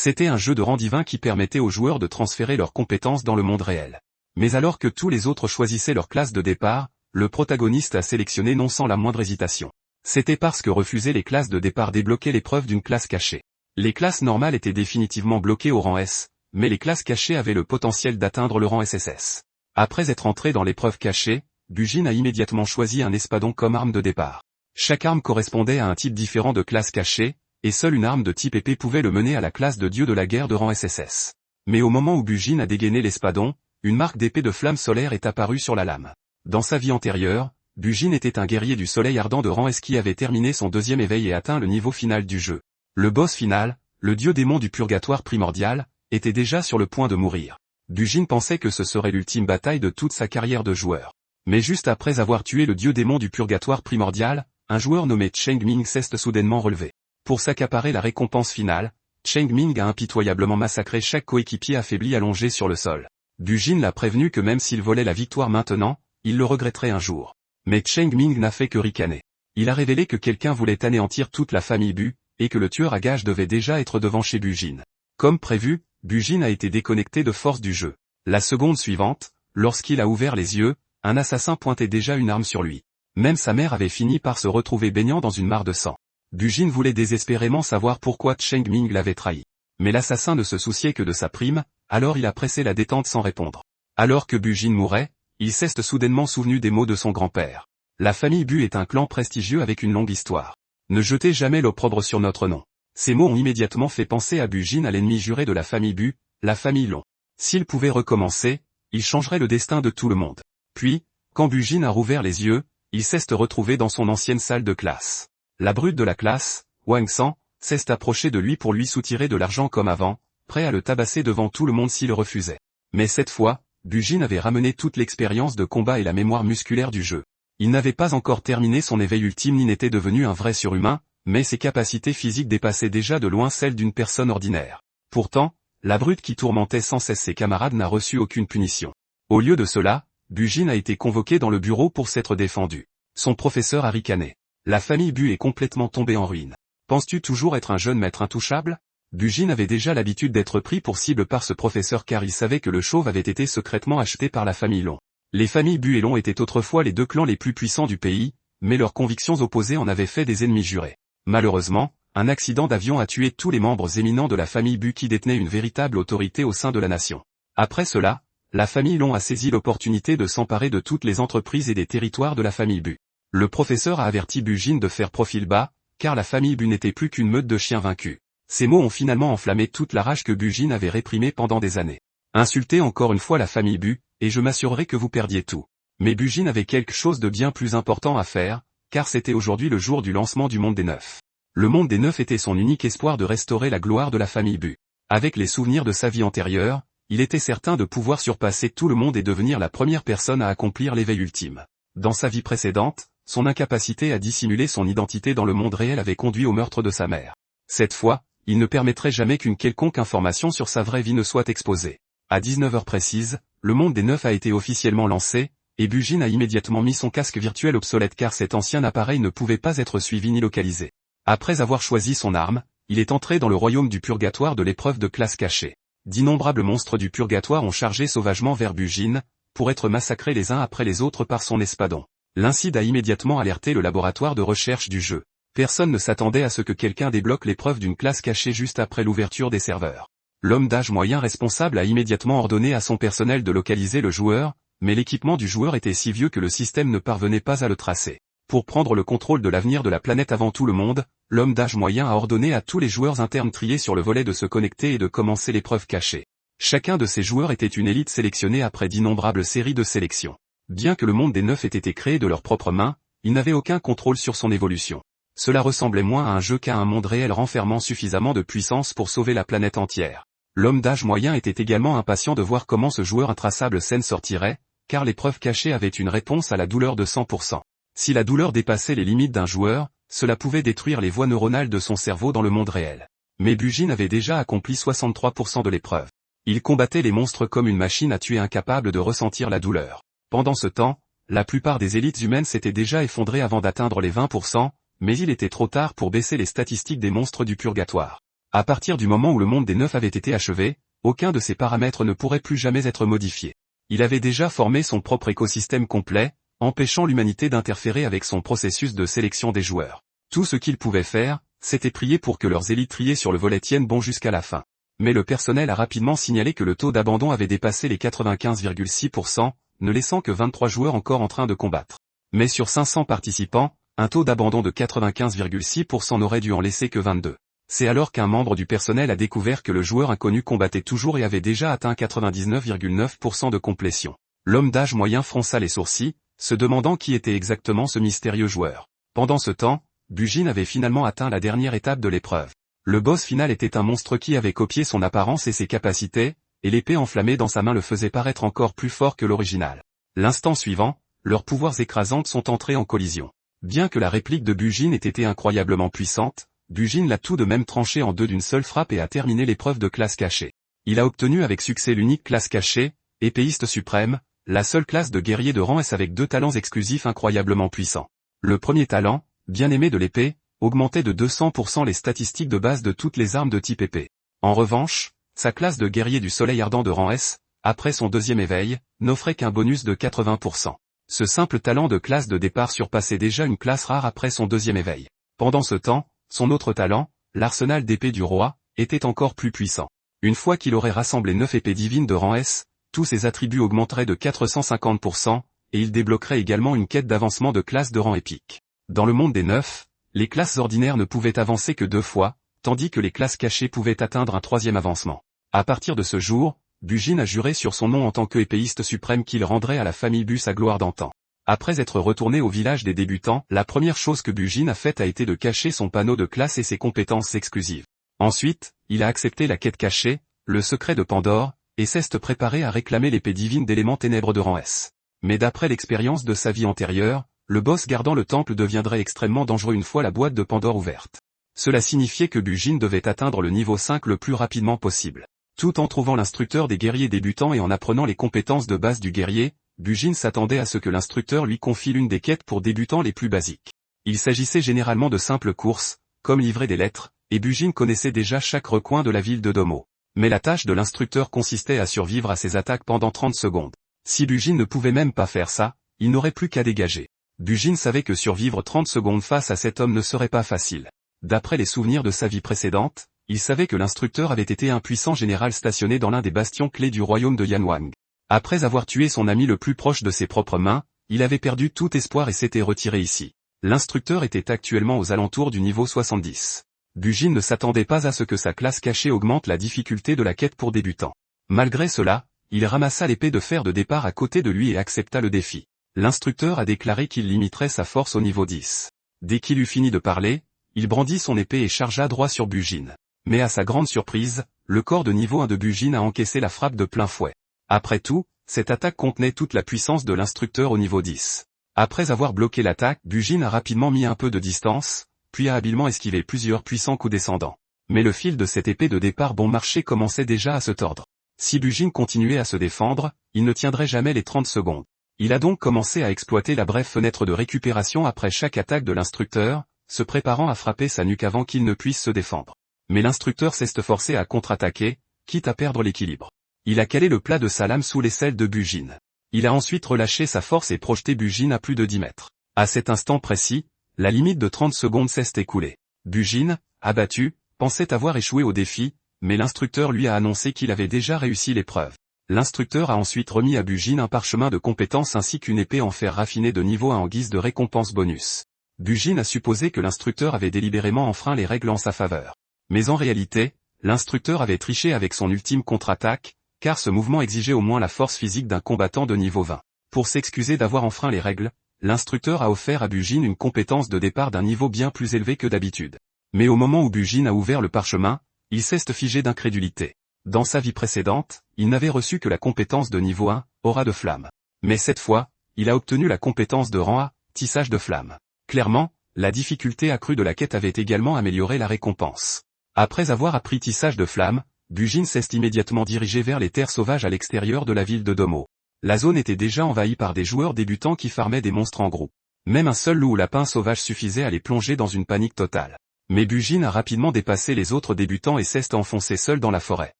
C'était un jeu de rang divin qui permettait aux joueurs de transférer leurs compétences dans le monde réel. Mais alors que tous les autres choisissaient leur classe de départ, le protagoniste a sélectionné non sans la moindre hésitation. C'était parce que refuser les classes de départ débloquait l'épreuve d'une classe cachée. Les classes normales étaient définitivement bloquées au rang S, mais les classes cachées avaient le potentiel d'atteindre le rang SSS. Après être entré dans l'épreuve cachée, Bujin a immédiatement choisi un espadon comme arme de départ. Chaque arme correspondait à un type différent de classe cachée, et seule une arme de type épée pouvait le mener à la classe de dieu de la guerre de rang SSS. Mais au moment où Bujin a dégainé l'espadon, une marque d'épée de flamme solaire est apparue sur la lame. Dans sa vie antérieure, Bujin était un guerrier du soleil ardent de rang S qui avait terminé son deuxième éveil et atteint le niveau final du jeu. Le boss final, le dieu démon du purgatoire primordial, était déjà sur le point de mourir. Bujin pensait que ce serait l'ultime bataille de toute sa carrière de joueur. Mais juste après avoir tué le dieu démon du purgatoire primordial, un joueur nommé Cheng Ming s'est soudainement relevé. Pour s'accaparer la récompense finale, Cheng Ming a impitoyablement massacré chaque coéquipier affaibli allongé sur le sol. Bujin l'a prévenu que même s'il volait la victoire maintenant, il le regretterait un jour. Mais Cheng Ming n'a fait que ricaner. Il a révélé que quelqu'un voulait anéantir toute la famille Bu, et que le tueur à gages devait déjà être devant chez Bujin. Comme prévu, Bujin a été déconnecté de force du jeu. La seconde suivante, lorsqu'il a ouvert les yeux, un assassin pointait déjà une arme sur lui. Même sa mère avait fini par se retrouver baignant dans une mare de sang. Bujin voulait désespérément savoir pourquoi Cheng Ming l'avait trahi. Mais l'assassin ne se souciait que de sa prime, alors il a pressé la détente sans répondre. Alors que Bujin mourait, il s'est soudainement souvenu des mots de son grand-père. La famille Bu est un clan prestigieux avec une longue histoire. Ne jetez jamais l'opprobre sur notre nom. Ces mots ont immédiatement fait penser à Bujin à l'ennemi juré de la famille Bu, la famille Long. S'il pouvait recommencer, il changerait le destin de tout le monde. Puis, quand Bujin a rouvert les yeux, il s'est retrouvé dans son ancienne salle de classe. La brute de la classe, Wang San, s'est approchée de lui pour lui soutirer de l'argent comme avant, prêt à le tabasser devant tout le monde s'il refusait. Mais cette fois, Bujin avait ramené toute l'expérience de combat et la mémoire musculaire du jeu. Il n'avait pas encore terminé son éveil ultime ni n'était devenu un vrai surhumain, mais ses capacités physiques dépassaient déjà de loin celles d'une personne ordinaire. Pourtant, la brute qui tourmentait sans cesse ses camarades n'a reçu aucune punition. Au lieu de cela, Bujin a été convoqué dans le bureau pour s'être défendu. Son professeur a ricané. La famille Bu est complètement tombée en ruine. Penses-tu toujours être un jeune maître intouchable? Bujin avait déjà l'habitude d'être pris pour cible par ce professeur car il savait que le chauve avait été secrètement acheté par la famille Long. Les familles Bu et Long étaient autrefois les deux clans les plus puissants du pays, mais leurs convictions opposées en avaient fait des ennemis jurés. Malheureusement, un accident d'avion a tué tous les membres éminents de la famille Bu qui détenaient une véritable autorité au sein de la nation. Après cela, la famille Long a saisi l'opportunité de s'emparer de toutes les entreprises et des territoires de la famille Bu. Le professeur a averti Bujin de faire profil bas, car la famille Bu n'était plus qu'une meute de chiens vaincus. Ces mots ont finalement enflammé toute la rage que Bujin avait réprimée pendant des années. Insultez encore une fois la famille Bu, et je m'assurerai que vous perdiez tout. Mais Bujin avait quelque chose de bien plus important à faire, car c'était aujourd'hui le jour du lancement du monde des Neufs. Le monde des Neufs était son unique espoir de restaurer la gloire de la famille Bu. Avec les souvenirs de sa vie antérieure, il était certain de pouvoir surpasser tout le monde et devenir la première personne à accomplir l'éveil ultime. Dans sa vie précédente, son incapacité à dissimuler son identité dans le monde réel avait conduit au meurtre de sa mère. Cette fois, il ne permettrait jamais qu'une quelconque information sur sa vraie vie ne soit exposée. À 19h précises, le monde des Neufs a été officiellement lancé, et Bujin a immédiatement mis son casque virtuel obsolète car cet ancien appareil ne pouvait pas être suivi ni localisé. Après avoir choisi son arme, il est entré dans le royaume du purgatoire de l'épreuve de classe cachée. D'innombrables monstres du purgatoire ont chargé sauvagement vers Bujin, pour être massacrés les uns après les autres par son espadon. L'incide a immédiatement alerté le laboratoire de recherche du jeu. Personne ne s'attendait à ce que quelqu'un débloque l'épreuve d'une classe cachée juste après l'ouverture des serveurs. L'homme d'âge moyen responsable a immédiatement ordonné à son personnel de localiser le joueur, mais l'équipement du joueur était si vieux que le système ne parvenait pas à le tracer. Pour prendre le contrôle de l'avenir de la planète avant tout le monde, l'homme d'âge moyen a ordonné à tous les joueurs internes triés sur le volet de se connecter et de commencer l'épreuve cachée. Chacun de ces joueurs était une élite sélectionnée après d'innombrables séries de sélection. Bien que le monde des Neufs ait été créé de leurs propres mains, ils n'avaient aucun contrôle sur son évolution. Cela ressemblait moins à un jeu qu'à un monde réel renfermant suffisamment de puissance pour sauver la planète entière. L'homme d'âge moyen était également impatient de voir comment ce joueur intraçable s'en sortirait, car l'épreuve cachée avait une réponse à la douleur de 100%. Si la douleur dépassait les limites d'un joueur, cela pouvait détruire les voies neuronales de son cerveau dans le monde réel. Mais Bujin avait déjà accompli 63% de l'épreuve. Il combattait les monstres comme une machine à tuer incapable de ressentir la douleur. Pendant ce temps, la plupart des élites humaines s'étaient déjà effondrées avant d'atteindre les 20%, mais il était trop tard pour baisser les statistiques des monstres du purgatoire. À partir du moment où le monde des 9 avait été achevé, aucun de ses paramètres ne pourrait plus jamais être modifié. Il avait déjà formé son propre écosystème complet, empêchant l'humanité d'interférer avec son processus de sélection des joueurs. Tout ce qu'il pouvait faire, c'était prier pour que leurs élites triées sur le volet tiennent bon jusqu'à la fin. Mais le personnel a rapidement signalé que le taux d'abandon avait dépassé les 95,6%, ne laissant que 23 joueurs encore en train de combattre. Mais sur 500 participants, un taux d'abandon de 95,6% n'aurait dû en laisser que 22. C'est alors qu'un membre du personnel a découvert que le joueur inconnu combattait toujours et avait déjà atteint 99,9% de complétion. L'homme d'âge moyen fronça les sourcils, se demandant qui était exactement ce mystérieux joueur. Pendant ce temps, Bujin avait finalement atteint la dernière étape de l'épreuve. Le boss final était un monstre qui avait copié son apparence et ses capacités, et l'épée enflammée dans sa main le faisait paraître encore plus fort que l'original. L'instant suivant, leurs pouvoirs écrasantes sont entrés en collision. Bien que la réplique de Bujin ait été incroyablement puissante, Bujin l'a tout de même tranché en deux d'une seule frappe et a terminé l'épreuve de classe cachée. Il a obtenu avec succès l'unique classe cachée, épéiste suprême, la seule classe de guerrier de rang S avec deux talents exclusifs incroyablement puissants. Le premier talent, bien aimé de l'épée, augmentait de 200% les statistiques de base de toutes les armes de type épée. En revanche, sa classe de guerrier du soleil ardent de rang S, après son deuxième éveil, n'offrait qu'un bonus de 80%. Ce simple talent de classe de départ surpassait déjà une classe rare après son deuxième éveil. Pendant ce temps, son autre talent, l'arsenal d'épée du roi, était encore plus puissant. Une fois qu'il aurait rassemblé 9 épées divines de rang S, tous ses attributs augmenteraient de 450%, et il débloquerait également une quête d'avancement de classe de rang épique. Dans le monde des 9, les classes ordinaires ne pouvaient avancer que 2 fois, tandis que les classes cachées pouvaient atteindre un 3e avancement. À partir de ce jour, Bujin a juré sur son nom en tant qu'épéiste suprême qu'il rendrait à la famille Bu sa gloire d'antan. Après être retourné au village des débutants, la première chose que Bujin a faite a été de cacher son panneau de classe et ses compétences exclusives. Ensuite, il a accepté la quête cachée, le secret de Pandore, et s'est préparé à réclamer l'épée divine d'éléments ténèbres de rang S. Mais d'après l'expérience de sa vie antérieure, le boss gardant le temple deviendrait extrêmement dangereux une fois la boîte de Pandore ouverte. Cela signifiait que Bujin devait atteindre le niveau 5 le plus rapidement possible. Tout en trouvant l'instructeur des guerriers débutants et en apprenant les compétences de base du guerrier, Bujin s'attendait à ce que l'instructeur lui confie l'une des quêtes pour débutants les plus basiques. Il s'agissait généralement de simples courses, comme livrer des lettres, et Bujin connaissait déjà chaque recoin de la ville de Domo. Mais la tâche de l'instructeur consistait à survivre à ses attaques pendant 30 secondes. Si Bujin ne pouvait même pas faire ça, il n'aurait plus qu'à dégager. Bujin savait que survivre 30 secondes face à cet homme ne serait pas facile. D'après les souvenirs de sa vie précédente, il savait que l'instructeur avait été un puissant général stationné dans l'un des bastions clés du royaume de Yanwang. Après avoir tué son ami le plus proche de ses propres mains, il avait perdu tout espoir et s'était retiré ici. L'instructeur était actuellement aux alentours du niveau 70. Bujin ne s'attendait pas à ce que sa classe cachée augmente la difficulté de la quête pour débutants. Malgré cela, il ramassa l'épée de fer de départ à côté de lui et accepta le défi. L'instructeur a déclaré qu'il limiterait sa force au niveau 10. Dès qu'il eut fini de parler, il brandit son épée et chargea droit sur Bujin. Mais à sa grande surprise, le corps de niveau 1 de Bujin a encaissé la frappe de plein fouet. Après tout, cette attaque contenait toute la puissance de l'instructeur au niveau 10. Après avoir bloqué l'attaque, Bujin a rapidement mis un peu de distance, puis a habilement esquivé plusieurs puissants coups descendants. Mais le fil de cette épée de départ bon marché commençait déjà à se tordre. Si Bujin continuait à se défendre, il ne tiendrait jamais les 30 secondes. Il a donc commencé à exploiter la brève fenêtre de récupération après chaque attaque de l'instructeur, se préparant à frapper sa nuque avant qu'il ne puisse se défendre. Mais l'instructeur s'est forcé à contre-attaquer, quitte à perdre l'équilibre. Il a calé le plat de sa lame sous l'aisselle de Bujin. Il a ensuite relâché sa force et projeté Bujin à plus de 10 mètres. À cet instant précis, la limite de 30 secondes s'est écoulée. Bujin, abattu, pensait avoir échoué au défi, mais l'instructeur lui a annoncé qu'il avait déjà réussi l'épreuve. L'instructeur a ensuite remis à Bujin un parchemin de compétences ainsi qu'une épée en fer raffiné de niveau 1 en guise de récompense bonus. Bujin a supposé que l'instructeur avait délibérément enfreint les règles en sa faveur. Mais en réalité, l'instructeur avait triché avec son ultime contre-attaque, car ce mouvement exigeait au moins la force physique d'un combattant de niveau 20. Pour s'excuser d'avoir enfreint les règles, l'instructeur a offert à Bujin une compétence de départ d'un niveau bien plus élevé que d'habitude. Mais au moment où Bujin a ouvert le parchemin, il s'est figé d'incrédulité. Dans sa vie précédente, il n'avait reçu que la compétence de niveau 1, aura de flamme. Mais cette fois, il a obtenu la compétence de rang A, tissage de flamme. Clairement, la difficulté accrue de la quête avait également amélioré la récompense. Après avoir appris tissage de flamme, Bujin s'est immédiatement dirigé vers les terres sauvages à l'extérieur de la ville de Domo. La zone était déjà envahie par des joueurs débutants qui farmaient des monstres en groupe. Même un seul loup ou lapin sauvage suffisait à les plonger dans une panique totale. Mais Bujin a rapidement dépassé les autres débutants et s'est enfoncé seul dans la forêt.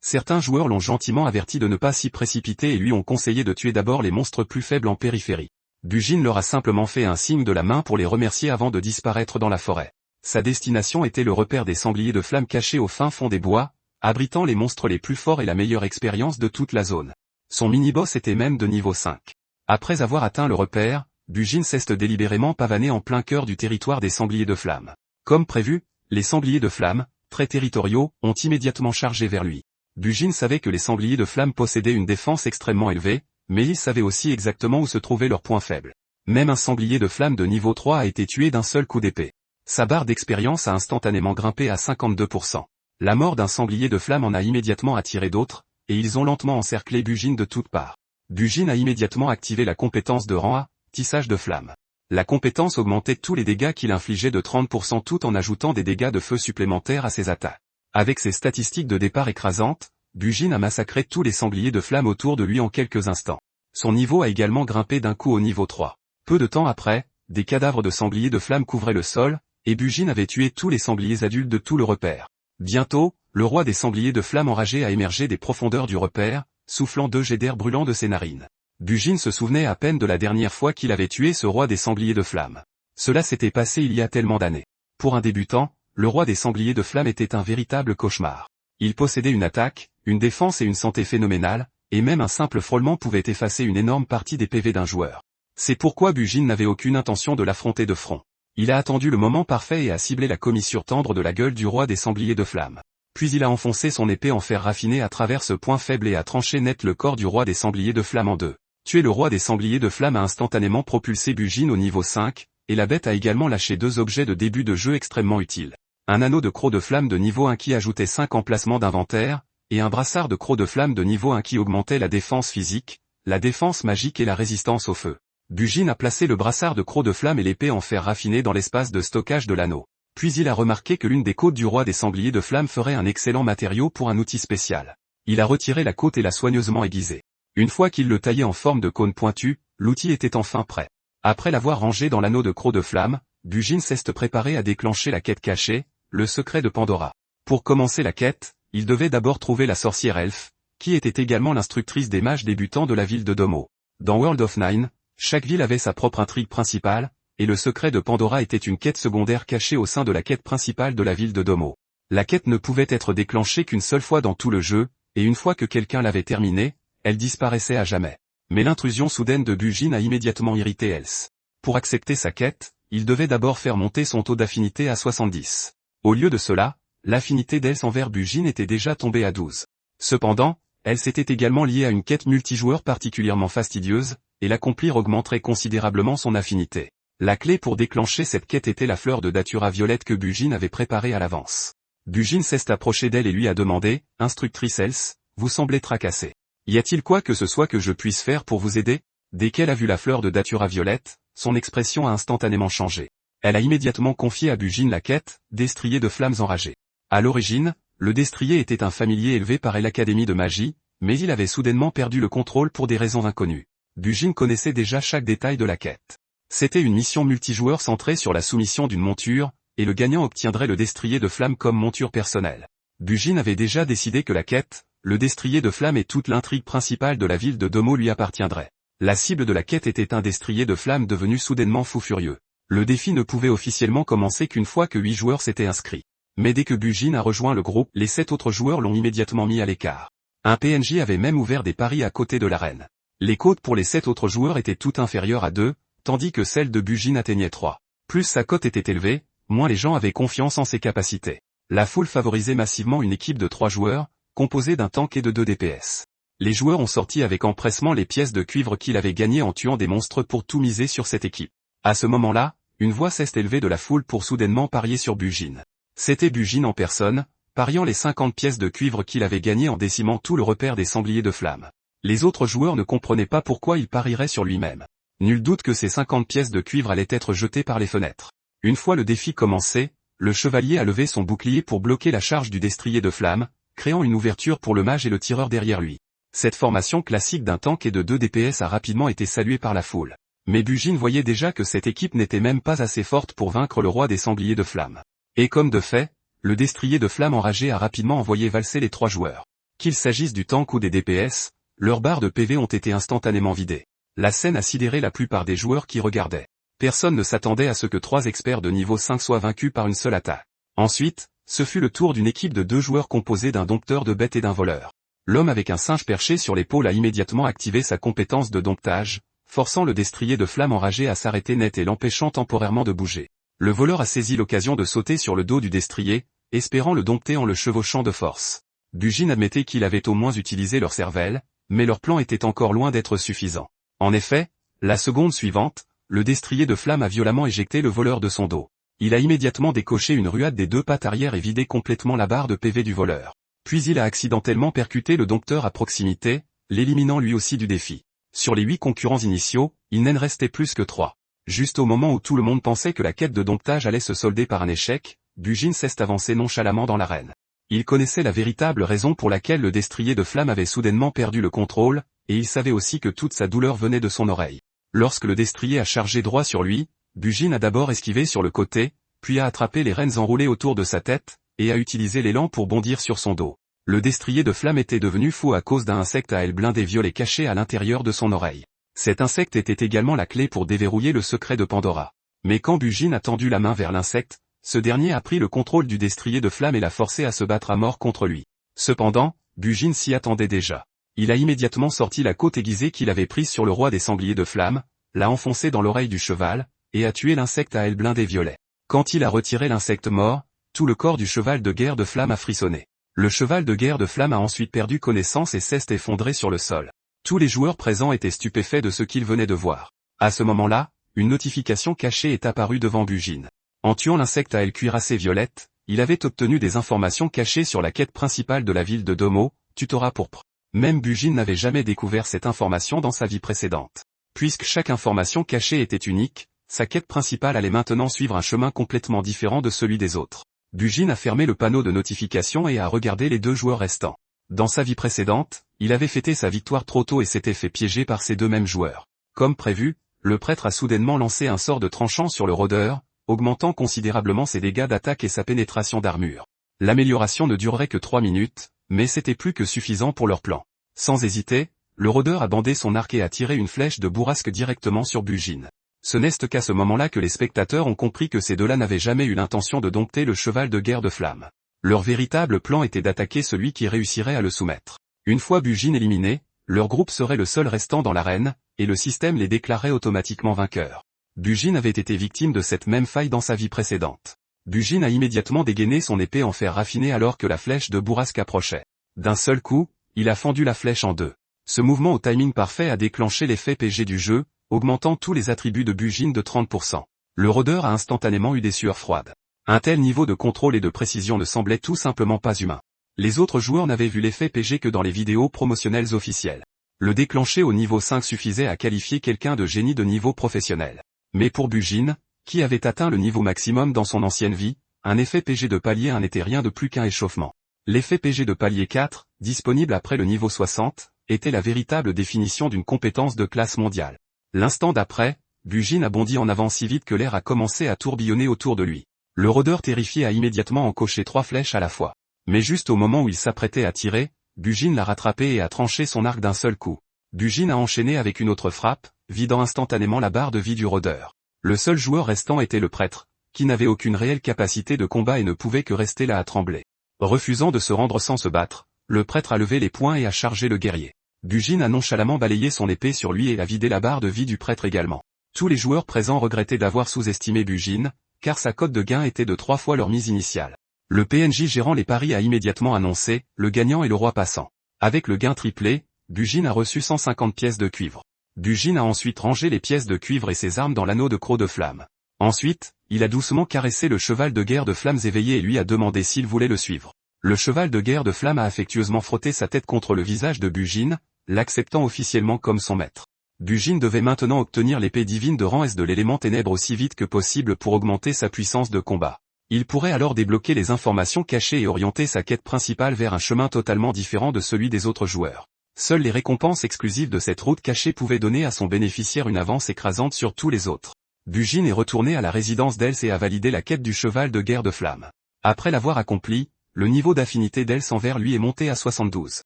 Certains joueurs l'ont gentiment averti de ne pas s'y précipiter et lui ont conseillé de tuer d'abord les monstres plus faibles en périphérie. Bujin leur a simplement fait un signe de la main pour les remercier avant de disparaître dans la forêt. Sa destination était le repère des sangliers de flammes cachés au fin fond des bois, abritant les monstres les plus forts et la meilleure expérience de toute la zone. Son mini-boss était même de niveau 5. Après avoir atteint le repère, Bujin s'est délibérément pavané en plein cœur du territoire des sangliers de flammes. Comme prévu, les sangliers de flammes, très territoriaux, ont immédiatement chargé vers lui. Bujin savait que les sangliers de flammes possédaient une défense extrêmement élevée, mais il savait aussi exactement où se trouvaient leurs points faibles. Même un sanglier de flammes de niveau 3 a été tué d'un seul coup d'épée. Sa barre d'expérience a instantanément grimpé à 52%. La mort d'un sanglier de flammes en a immédiatement attiré d'autres, et ils ont lentement encerclé Bujin de toutes parts. Bujin a immédiatement activé la compétence de rang A, tissage de flammes. La compétence augmentait tous les dégâts qu'il infligeait de 30% tout en ajoutant des dégâts de feu supplémentaires à ses attaques. Avec ses statistiques de départ écrasantes, Bujin a massacré tous les sangliers de flammes autour de lui en quelques instants. Son niveau a également grimpé d'un coup au niveau 3. Peu de temps après, des cadavres de sangliers de flammes couvraient le sol, et Bujin avait tué tous les sangliers adultes de tout le repère. Bientôt, le roi des sangliers de flammes enragé a émergé des profondeurs du repère, soufflant 2 jets d'air brûlant de ses narines. Bujin se souvenait à peine de la dernière fois qu'il avait tué ce roi des sangliers de flammes. Cela s'était passé il y a tellement d'années. Pour un débutant, le roi des sangliers de flammes était un véritable cauchemar. Il possédait une attaque, une défense et une santé phénoménale, et même un simple frôlement pouvait effacer une énorme partie des PV d'un joueur. C'est pourquoi Bujin n'avait aucune intention de l'affronter de front. Il a attendu le moment parfait et a ciblé la commissure tendre de la gueule du roi des sangliers de flammes. Puis il a enfoncé son épée en fer raffiné à travers ce point faible et a tranché net le corps du roi des sangliers de flammes en deux. Tuer le roi des sangliers de flammes a instantanément propulsé Bujin au niveau 5, et la bête a également lâché 2 objets de début de jeu extrêmement utiles. Un anneau de croc de flamme de niveau 1 qui ajoutait 5 emplacements d'inventaire, et un brassard de croc de flamme de niveau 1 qui augmentait la défense physique, la défense magique et la résistance au feu. Bujin a placé le brassard de croc de flamme et l'épée en fer raffiné dans l'espace de stockage de l'anneau. Puis il a remarqué que l'une des côtes du roi des sangliers de flammes ferait un excellent matériau pour un outil spécial. Il a retiré la côte et l'a soigneusement aiguisée. Une fois qu'il le taillait en forme de cône pointu, l'outil était enfin prêt. Après l'avoir rangé dans l'anneau de croc de flamme, Bujin s'est préparé à déclencher la quête cachée, le secret de Pandora. Pour commencer la quête, il devait d'abord trouver la sorcière elfe, qui était également l'instructrice des mages débutants de la ville de Domo. Dans World of Nine, chaque ville avait sa propre intrigue principale, et le secret de Pandora était une quête secondaire cachée au sein de la quête principale de la ville de Domo. La quête ne pouvait être déclenchée qu'une seule fois dans tout le jeu, et une fois que quelqu'un l'avait terminée, elle disparaissait à jamais. Mais l'intrusion soudaine de Bujin a immédiatement irrité Else. Pour accepter sa quête, il devait d'abord faire monter son taux d'affinité à 70. Au lieu de cela, l'affinité d'Else envers Bujin était déjà tombée à 12. Cependant, Else était également liée à une quête multijoueur particulièrement fastidieuse, et l'accomplir augmenterait considérablement son affinité. La clé pour déclencher cette quête était la fleur de datura violette que Bujin avait préparée à l'avance. Bujin s'est approché d'elle et lui a demandé, « Instructrice Else, vous semblez tracassée. Y a-t-il quoi que ce soit que je puisse faire pour vous aider ?» Dès qu'elle a vu la fleur de datura violette, son expression a instantanément changé. Elle a immédiatement confié à Bujin la quête, destrier de flammes enragées. À l'origine, le destrier était un familier élevé par l'Académie de magie, mais il avait soudainement perdu le contrôle pour des raisons inconnues. Bujin connaissait déjà chaque détail de la quête. C'était une mission multijoueur centrée sur la soumission d'une monture, et le gagnant obtiendrait le destrier de flammes comme monture personnelle. Bujin avait déjà décidé que la quête, le destrier de flammes et toute l'intrigue principale de la ville de Domo lui appartiendraient. La cible de la quête était un destrier de flammes devenu soudainement fou furieux. Le défi ne pouvait officiellement commencer qu'une fois que 8 joueurs s'étaient inscrits. Mais dès que Bujin a rejoint le groupe, les 7 autres joueurs l'ont immédiatement mis à l'écart. Un PNJ avait même ouvert des paris à côté de l'arène. Les cotes pour les 7 autres joueurs étaient toutes inférieures à 2, tandis que celle de Bujin atteignait 3. Plus sa cote était élevée, moins les gens avaient confiance en ses capacités. La foule favorisait massivement une équipe de 3 joueurs, composée d'un tank et de 2 DPS. Les joueurs ont sorti avec empressement les pièces de cuivre qu'il avait gagnées en tuant des monstres pour tout miser sur cette équipe. À ce moment-là, une voix s'est élevée de la foule pour soudainement parier sur Bujin. C'était Bujin en personne, pariant les 50 pièces de cuivre qu'il avait gagnées en décimant tout le repère des sangliers de flammes. Les autres joueurs ne comprenaient pas pourquoi il parierait sur lui-même. Nul doute que ces 50 pièces de cuivre allaient être jetées par les fenêtres. Une fois le défi commencé, le chevalier a levé son bouclier pour bloquer la charge du destrier de flammes, créant une ouverture pour le mage et le tireur derrière lui. Cette formation classique d'un tank et de 2 DPS a rapidement été saluée par la foule. Mais Bujin voyait déjà que cette équipe n'était même pas assez forte pour vaincre le roi des sangliers de flammes. Et comme de fait, le destrier de flamme enragé a rapidement envoyé valser les 3 joueurs. Qu'il s'agisse du tank ou des DPS, leurs barres de PV ont été instantanément vidées. La scène a sidéré la plupart des joueurs qui regardaient. Personne ne s'attendait à ce que 3 experts de niveau 5 soient vaincus par une seule attaque. Ensuite, ce fut le tour d'une équipe de 2 joueurs composée d'un dompteur de bêtes et d'un voleur. L'homme avec un singe perché sur l'épaule a immédiatement activé sa compétence de domptage, forçant le destrier de flamme enragé à s'arrêter net et l'empêchant temporairement de bouger. Le voleur a saisi l'occasion de sauter sur le dos du destrier, espérant le dompter en le chevauchant de force. Bujin admettait qu'il avait au moins utilisé leur cervelle, mais leur plan était encore loin d'être suffisant. En effet, la seconde suivante, le destrier de flamme a violemment éjecté le voleur de son dos. Il a immédiatement décoché une ruade des 2 pattes arrière et vidé complètement la barre de PV du voleur. Puis il a accidentellement percuté le dompteur à proximité, l'éliminant lui aussi du défi. Sur les 8 concurrents initiaux, il n'en restait plus que 3. Juste au moment où tout le monde pensait que la quête de domptage allait se solder par un échec, Bujin s'est avancé nonchalamment dans l'arène. Il connaissait la véritable raison pour laquelle le destrier de flamme avait soudainement perdu le contrôle, et il savait aussi que toute sa douleur venait de son oreille. Lorsque le destrier a chargé droit sur lui, Bujin a d'abord esquivé sur le côté, puis a attrapé les rênes enroulées autour de sa tête, et a utilisé l'élan pour bondir sur son dos. Le destrier de flamme était devenu fou à cause d'un insecte à ailes blindées violet caché à l'intérieur de son oreille. Cet insecte était également la clé pour déverrouiller le secret de Pandora. Mais quand Bujin a tendu la main vers l'insecte, ce dernier a pris le contrôle du destrier de flamme et l'a forcé à se battre à mort contre lui. Cependant, Bujin s'y attendait déjà. Il a immédiatement sorti la côte aiguisée qu'il avait prise sur le roi des sangliers de flamme, l'a enfoncée dans l'oreille du cheval, et a tué l'insecte à ailes blindées violet. Quand il a retiré l'insecte mort, tout le corps du cheval de guerre de flamme a frissonné. Le cheval de guerre de flamme a ensuite perdu connaissance et s'est effondré sur le sol. Tous les joueurs présents étaient stupéfaits de ce qu'ils venaient de voir. À ce moment-là, une notification cachée est apparue devant Bujin. En tuant l'insecte à ailes cuirassées violettes, il avait obtenu des informations cachées sur la quête principale de la ville de Domo, Tutorat pourpre. Même Bujin n'avait jamais découvert cette information dans sa vie précédente. Puisque chaque information cachée était unique, sa quête principale allait maintenant suivre un chemin complètement différent de celui des autres. Bujin a fermé le panneau de notification et a regardé les 2 joueurs restants. Dans sa vie précédente, il avait fêté sa victoire trop tôt et s'était fait piéger par ces 2 mêmes joueurs. Comme prévu, le prêtre a soudainement lancé un sort de tranchant sur le rôdeur, augmentant considérablement ses dégâts d'attaque et sa pénétration d'armure. L'amélioration ne durerait que 3 minutes, mais c'était plus que suffisant pour leur plan. Sans hésiter, le rôdeur a bandé son arc et a tiré une flèche de bourrasque directement sur Bujin. Ce n'est qu'à ce moment-là que les spectateurs ont compris que ces 2-là n'avaient jamais eu l'intention de dompter le cheval de guerre de flamme. Leur véritable plan était d'attaquer celui qui réussirait à le soumettre. Une fois Bujin éliminé, leur groupe serait le seul restant dans l'arène, et le système les déclarait automatiquement vainqueurs. Bujin avait été victime de cette même faille dans sa vie précédente. Bujin a immédiatement dégainé son épée en fer raffiné alors que la flèche de bourrasque approchait. D'un seul coup, il a fendu la flèche en 2. Ce mouvement au timing parfait a déclenché l'effet PG du jeu, augmentant tous les attributs de Bujin de 30%. Le rôdeur a instantanément eu des sueurs froides. Un tel niveau de contrôle et de précision ne semblait tout simplement pas humain. Les autres joueurs n'avaient vu l'effet PG que dans les vidéos promotionnelles officielles. Le déclencher au niveau 5 suffisait à qualifier quelqu'un de génie de niveau professionnel. Mais pour Bujin, qui avait atteint le niveau maximum dans son ancienne vie, un effet PG de palier 1 n'était rien de plus qu'un échauffement. L'effet PG de palier 4, disponible après le niveau 60, était la véritable définition d'une compétence de classe mondiale. L'instant d'après, Bujin a bondi en avant si vite que l'air a commencé à tourbillonner autour de lui. Le rôdeur terrifié a immédiatement encoché 3 flèches à la fois. Mais juste au moment où il s'apprêtait à tirer, Bujin l'a rattrapé et a tranché son arc d'un seul coup. Bujin a enchaîné avec une autre frappe, vidant instantanément la barre de vie du rôdeur. Le seul joueur restant était le prêtre, qui n'avait aucune réelle capacité de combat et ne pouvait que rester là à trembler. Refusant de se rendre sans se battre, le prêtre a levé les poings et a chargé le guerrier. Bujin a nonchalamment balayé son épée sur lui et a vidé la barre de vie du prêtre également. Tous les joueurs présents regrettaient d'avoir sous-estimé Bujin, car sa cote de gain était de 3 fois leur mise initiale. Le PNJ gérant les paris a immédiatement annoncé, le gagnant est le roi passant. Avec le gain triplé, Bujin a reçu 150 pièces de cuivre. Bujin a ensuite rangé les pièces de cuivre et ses armes dans l'anneau de croc de flamme. Ensuite, il a doucement caressé le cheval de guerre de flammes éveillé et lui a demandé s'il voulait le suivre. Le cheval de guerre de flamme a affectueusement frotté sa tête contre le visage de Bujin, l'acceptant officiellement comme son maître. Bujin devait maintenant obtenir l'épée divine de rang S de l'élément ténèbres aussi vite que possible pour augmenter sa puissance de combat. Il pourrait alors débloquer les informations cachées et orienter sa quête principale vers un chemin totalement différent de celui des autres joueurs. Seules les récompenses exclusives de cette route cachée pouvaient donner à son bénéficiaire une avance écrasante sur tous les autres. Bujin est retourné à la résidence d'Els et a validé la quête du cheval de guerre de flamme. Après l'avoir accompli, le niveau d'affinité d'Els envers lui est monté à 72.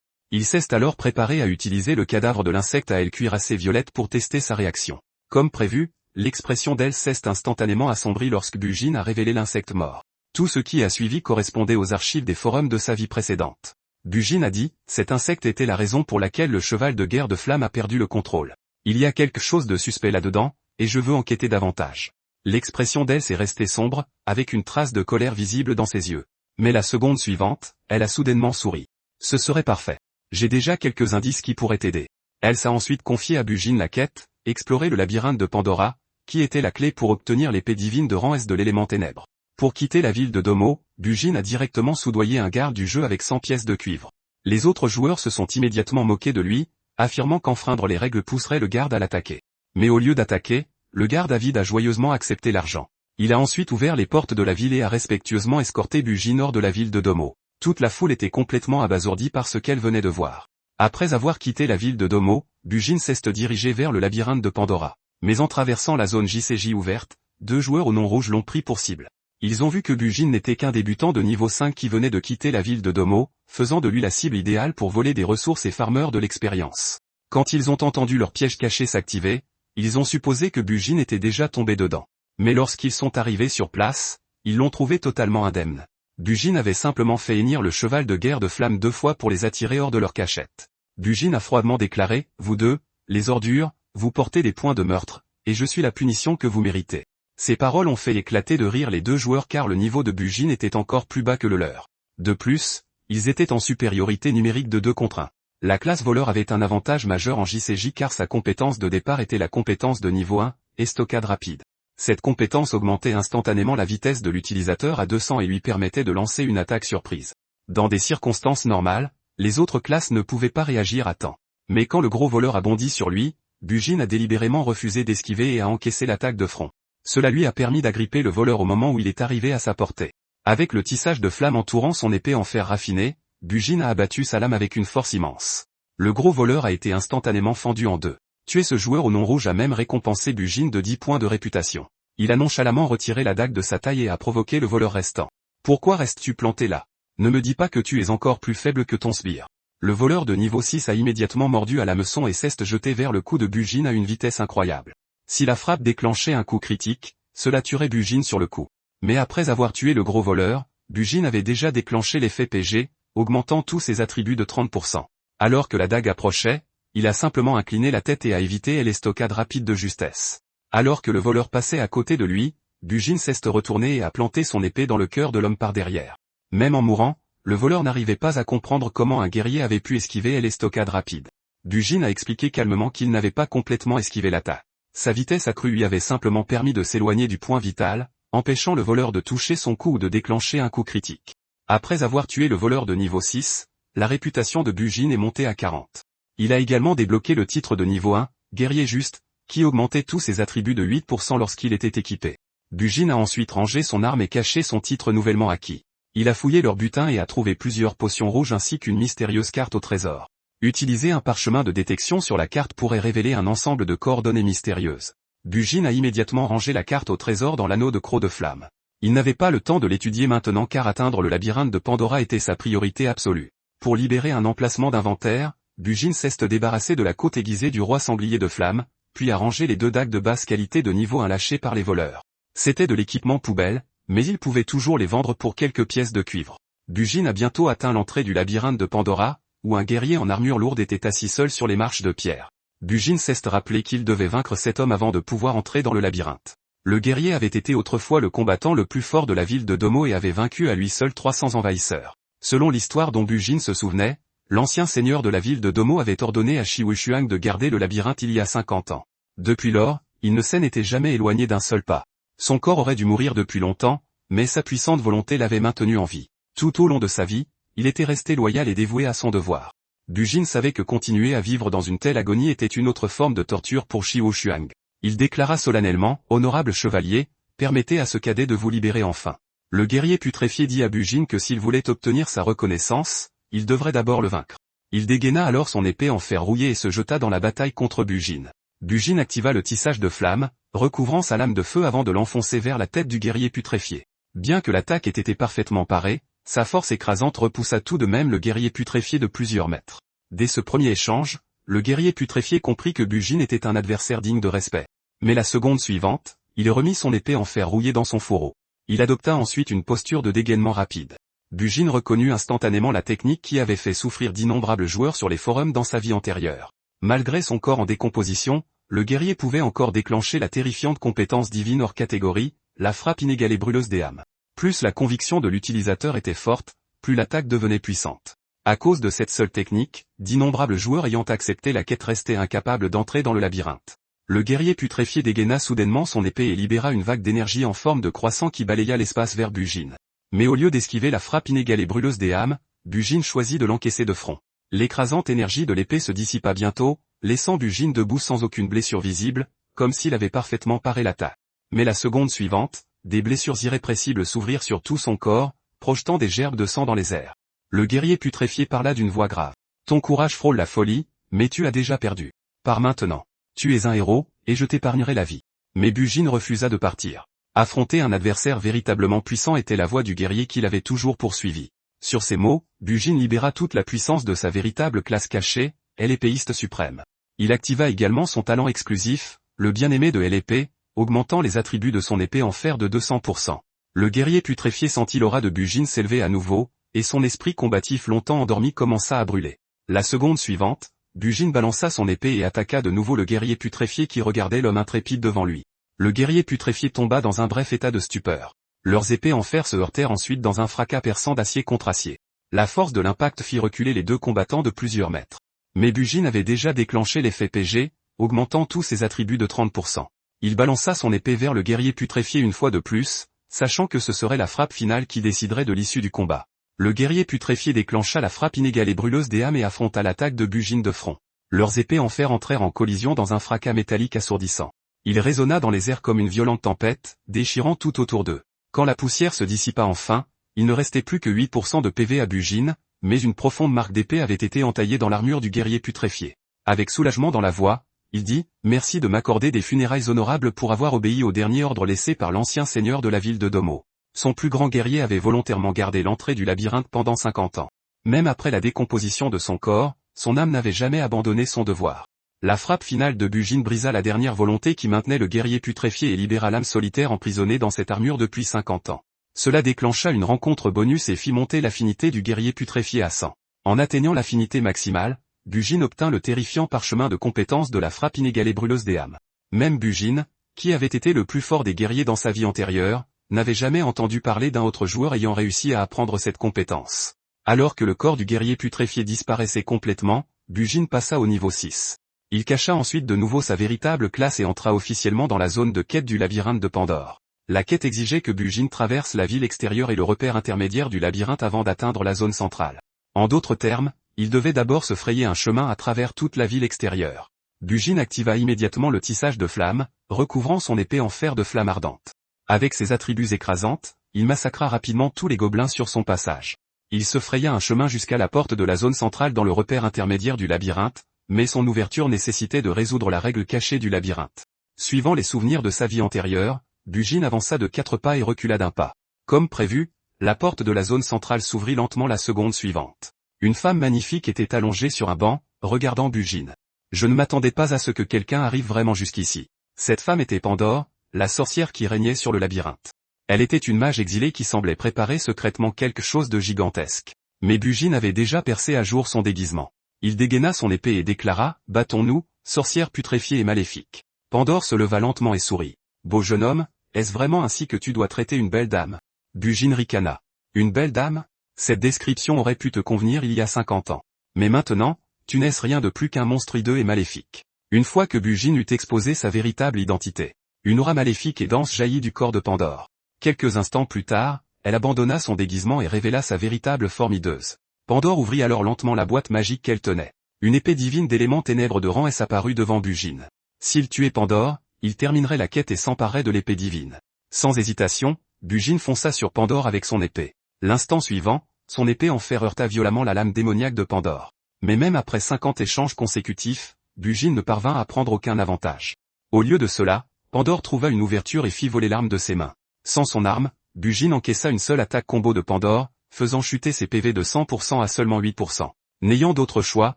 Il s'est alors préparé à utiliser le cadavre de l'insecte à aile cuirassée violette pour tester sa réaction. Comme prévu, l'expression d'Els s'est instantanément assombrie lorsque Bujin a révélé l'insecte mort. Tout ce qui a suivi correspondait aux archives des forums de sa vie précédente. Bujin a dit, cet insecte était la raison pour laquelle le cheval de guerre de flamme a perdu le contrôle. Il y a quelque chose de suspect là-dedans, et je veux enquêter davantage. L'expression d'Els est restée sombre, avec une trace de colère visible dans ses yeux. Mais la seconde suivante, elle a soudainement souri. Ce serait parfait. J'ai déjà quelques indices qui pourraient t'aider. Elle s'est ensuite confiée à Bujin la quête, explorer le labyrinthe de Pandora, qui était la clé pour obtenir l'épée divine de rang S de l'élément ténèbres. Pour quitter la ville de Domo, Bujin a directement soudoyé un garde du jeu avec 100 pièces de cuivre. Les autres joueurs se sont immédiatement moqués de lui, affirmant qu'enfreindre les règles pousserait le garde à l'attaquer. Mais au lieu d'attaquer, le garde avide a joyeusement accepté l'argent. Il a ensuite ouvert les portes de la ville et a respectueusement escorté Bujin hors de la ville de Domo. Toute la foule était complètement abasourdie par ce qu'elle venait de voir. Après avoir quitté la ville de Domo, Bujin s'est dirigé vers le labyrinthe de Pandora. Mais en traversant la zone JCJ ouverte, 2 joueurs au nom rouge l'ont pris pour cible. Ils ont vu que Bujin n'était qu'un débutant de niveau 5 qui venait de quitter la ville de Domo, faisant de lui la cible idéale pour voler des ressources et farmeurs de l'expérience. Quand ils ont entendu leur piège caché s'activer, ils ont supposé que Bujin était déjà tombé dedans. Mais lorsqu'ils sont arrivés sur place, ils l'ont trouvé totalement indemne. Bujin avait simplement fait hennir le cheval de guerre de flamme 2 fois pour les attirer hors de leur cachette. Bujin a froidement déclaré, vous deux, les ordures, vous portez des points de meurtre, et je suis la punition que vous méritez. Ces paroles ont fait éclater de rire les 2 joueurs car le niveau de Bujin était encore plus bas que le leur. De plus, ils étaient en supériorité numérique de 2 contre 1. La classe voleur avait un avantage majeur en JCJ car sa compétence de départ était la compétence de niveau 1, estocade rapide. Cette compétence augmentait instantanément la vitesse de l'utilisateur à 200 et lui permettait de lancer une attaque surprise. Dans des circonstances normales, les autres classes ne pouvaient pas réagir à temps. Mais quand le gros voleur a bondi sur lui, Bujin a délibérément refusé d'esquiver et a encaissé l'attaque de front. Cela lui a permis d'agripper le voleur au moment où il est arrivé à sa portée. Avec le tissage de flamme entourant son épée en fer raffiné, Bujin a abattu sa lame avec une force immense. Le gros voleur a été instantanément fendu en 2. Tuer ce joueur au nom rouge a même récompensé Bujin de 10 points de réputation. Il a nonchalamment retiré la dague de sa taille et a provoqué le voleur restant. Pourquoi restes-tu planté là? Ne me dis pas que tu es encore plus faible que ton sbire. Le voleur de niveau 6 a immédiatement mordu à l'hameçon et s'est jeté vers le cou de Bujin à une vitesse incroyable. Si la frappe déclenchait un coup critique, cela tuerait Bujin sur le coup. Mais après avoir tué le gros voleur, Bujin avait déjà déclenché l'effet PG, augmentant tous ses attributs de 30%. Alors que la dague approchait, il a simplement incliné la tête et a évité l'estocade rapide de justesse. Alors que le voleur passait à côté de lui, Bujin s'est retourné et a planté son épée dans le cœur de l'homme par derrière. Même en mourant, le voleur n'arrivait pas à comprendre comment un guerrier avait pu esquiver l'estocade rapide. Bujin a expliqué calmement qu'il n'avait pas complètement esquivé l'attaque. Sa vitesse accrue lui avait simplement permis de s'éloigner du point vital, empêchant le voleur de toucher son coup ou de déclencher un coup critique. Après avoir tué le voleur de niveau 6, la réputation de Bujin est montée à 40. Il a également débloqué le titre de niveau 1, guerrier juste, qui augmentait tous ses attributs de 8% lorsqu'il était équipé. Bujin a ensuite rangé son arme et caché son titre nouvellement acquis. Il a fouillé leur butin et a trouvé plusieurs potions rouges ainsi qu'une mystérieuse carte au trésor. Utiliser un parchemin de détection sur la carte pourrait révéler un ensemble de coordonnées mystérieuses. Bujin a immédiatement rangé la carte au trésor dans l'anneau de croc de flamme. Il n'avait pas le temps de l'étudier maintenant car atteindre le labyrinthe de Pandora était sa priorité absolue. Pour libérer un emplacement d'inventaire, Bujin s'est débarrassé de la côte aiguisée du roi sanglier de flamme, puis a rangé les 2 dagues de basse qualité de niveau 1 lâchées par les voleurs. C'était de l'équipement poubelle, mais il pouvait toujours les vendre pour quelques pièces de cuivre. Bujin a bientôt atteint l'entrée du labyrinthe de Pandora, où un guerrier en armure lourde était assis seul sur les marches de pierre. Bujin s'est rappelé qu'il devait vaincre cet homme avant de pouvoir entrer dans le labyrinthe. Le guerrier avait été autrefois le combattant le plus fort de la ville de Domo et avait vaincu à lui seul 300 envahisseurs. Selon l'histoire dont Bujin se souvenait, l'ancien seigneur de la ville de Domo avait ordonné à Shi Wuxiang de garder le labyrinthe il y a 50 ans. Depuis lors, il ne s'en était jamais éloigné d'un seul pas. Son corps aurait dû mourir depuis longtemps, mais sa puissante volonté l'avait maintenu en vie. Tout au long de sa vie, il était resté loyal et dévoué à son devoir. Bujin savait que continuer à vivre dans une telle agonie était une autre forme de torture pour Shi Wuxiang. Il déclara solennellement, « Honorable chevalier, permettez à ce cadet de vous libérer enfin. » Le guerrier putréfié dit à Bujin que s'il voulait obtenir sa reconnaissance, il devrait d'abord le vaincre. Il dégaina alors son épée en fer rouillé et se jeta dans la bataille contre Bujin. Bujin activa le tissage de flamme, recouvrant sa lame de feu avant de l'enfoncer vers la tête du guerrier putréfié. Bien que l'attaque ait été parfaitement parée, sa force écrasante repoussa tout de même le guerrier putréfié de plusieurs mètres. Dès ce premier échange, le guerrier putréfié comprit que Bujin était un adversaire digne de respect. Mais la seconde suivante, il remit son épée en fer rouillé dans son fourreau. Il adopta ensuite une posture de dégainement rapide. Bujin reconnut instantanément la technique qui avait fait souffrir d'innombrables joueurs sur les forums dans sa vie antérieure. Malgré son corps en décomposition, le guerrier pouvait encore déclencher la terrifiante compétence divine hors catégorie, la frappe inégalée brûleuse des âmes. Plus la conviction de l'utilisateur était forte, plus l'attaque devenait puissante. À cause de cette seule technique, d'innombrables joueurs ayant accepté la quête restaient incapables d'entrer dans le labyrinthe. Le guerrier putréfié dégaina soudainement son épée et libéra une vague d'énergie en forme de croissant qui balaya l'espace vers Bujin. Mais au lieu d'esquiver la frappe inégalée brûleuse des âmes, Bujin choisit de l'encaisser de front. L'écrasante énergie de l'épée se dissipa bientôt, laissant Bujin debout sans aucune blessure visible, comme s'il avait parfaitement paré l'attaque. Mais la seconde suivante, des blessures irrépressibles s'ouvrirent sur tout son corps, projetant des gerbes de sang dans les airs. Le guerrier putréfié parla d'une voix grave. « Ton courage frôle la folie, mais tu as déjà perdu. Par maintenant. Tu es un héros, et je t'épargnerai la vie. » Mais Bujin refusa de partir. Affronter un adversaire véritablement puissant était la voie du guerrier qu'il avait toujours poursuivi. Sur ces mots, Bujin libéra toute la puissance de sa véritable classe cachée, l'épéiste suprême. Il activa également son talent exclusif, le bien-aimé de l'épée, augmentant les attributs de son épée en fer de 200%. Le guerrier putréfié sentit l'aura de Bujin s'élever à nouveau, et son esprit combatif longtemps endormi commença à brûler. La seconde suivante, Bujin balança son épée et attaqua de nouveau le guerrier putréfié qui regardait l'homme intrépide devant lui. Le guerrier putréfié tomba dans un bref état de stupeur. Leurs épées en fer se heurtèrent ensuite dans un fracas perçant d'acier contre acier. La force de l'impact fit reculer les deux combattants de plusieurs mètres. Mais Bujin avait déjà déclenché l'effet PG, augmentant tous ses attributs de 30%. Il balança son épée vers le guerrier putréfié une fois de plus, sachant que ce serait la frappe finale qui déciderait de l'issue du combat. Le guerrier putréfié déclencha la frappe inégalée brûleuse des âmes et affronta l'attaque de Bujin de front. Leurs épées en fer entrèrent en collision dans un fracas métallique assourdissant. Il résonna dans les airs comme une violente tempête, déchirant tout autour d'eux. Quand la poussière se dissipa enfin, il ne restait plus que 8% de PV à Bujin, mais une profonde marque d'épée avait été entaillée dans l'armure du guerrier putréfié. Avec soulagement dans la voix, il dit « Merci de m'accorder des funérailles honorables pour avoir obéi au dernier ordre laissé par l'ancien seigneur de la ville de Domo. » Son plus grand guerrier avait volontairement gardé l'entrée du labyrinthe pendant 50 ans. Même après la décomposition de son corps, son âme n'avait jamais abandonné son devoir. La frappe finale de Bujin brisa la dernière volonté qui maintenait le guerrier putréfié et libéra l'âme solitaire emprisonnée dans cette armure depuis 50 ans. Cela déclencha une rencontre bonus et fit monter l'affinité du guerrier putréfié à 100. En atteignant l'affinité maximale, Bujin obtint le terrifiant parchemin de compétence de la frappe inégalée brûleuse des âmes. Même Bujin, qui avait été le plus fort des guerriers dans sa vie antérieure, n'avait jamais entendu parler d'un autre joueur ayant réussi à apprendre cette compétence. Alors que le corps du guerrier putréfié disparaissait complètement, Bujin passa au niveau 6. Il cacha ensuite de nouveau sa véritable classe et entra officiellement dans la zone de quête du labyrinthe de Pandore. La quête exigeait que Bujin traverse la ville extérieure et le repère intermédiaire du labyrinthe avant d'atteindre la zone centrale. En d'autres termes, il devait d'abord se frayer un chemin à travers toute la ville extérieure. Bujin activa immédiatement le tissage de flammes, recouvrant son épée en fer de flamme ardente. Avec ses attributs écrasantes, il massacra rapidement tous les gobelins sur son passage. Il se fraya un chemin jusqu'à la porte de la zone centrale dans le repère intermédiaire du labyrinthe, mais son ouverture nécessitait de résoudre la règle cachée du labyrinthe. Suivant les souvenirs de sa vie antérieure, Bujin avança de 4 pas et recula d'un pas. Comme prévu, la porte de la zone centrale s'ouvrit lentement la seconde suivante. Une femme magnifique était allongée sur un banc, regardant Bujin. Je ne m'attendais pas à ce que quelqu'un arrive vraiment jusqu'ici. Cette femme était Pandore, la sorcière qui régnait sur le labyrinthe. Elle était une mage exilée qui semblait préparer secrètement quelque chose de gigantesque. Mais Bujin avait déjà percé à jour son déguisement. Il dégaina son épée et déclara « Battons-nous, sorcière putréfiée et maléfique ». Pandore se leva lentement et sourit. « Beau jeune homme, est-ce vraiment ainsi que tu dois traiter une belle dame ?» Bujin ricana. « Une belle dame ? Cette description aurait pu te convenir il y a 50 ans. Mais maintenant, tu n'es rien de plus qu'un monstre hideux et maléfique. » Une fois que Bujin eut exposé sa véritable identité, une aura maléfique et dense jaillit du corps de Pandore. Quelques instants plus tard, elle abandonna son déguisement et révéla sa véritable forme hideuse. Pandore ouvrit alors lentement la boîte magique qu'elle tenait. Une épée divine d'éléments ténèbres de Rang S apparut devant Bujin. S'il tuait Pandore, il terminerait la quête et s'emparait de l'épée divine. Sans hésitation, Bujin fonça sur Pandore avec son épée. L'instant suivant, son épée en fer heurta violemment la lame démoniaque de Pandore. Mais même après 50 échanges consécutifs, Bujin ne parvint à prendre aucun avantage. Au lieu de cela, Pandore trouva une ouverture et fit voler l'arme de ses mains. Sans son arme, Bujin encaissa une seule attaque combo de Pandore, faisant chuter ses PV de 100% à seulement 8%. N'ayant d'autre choix,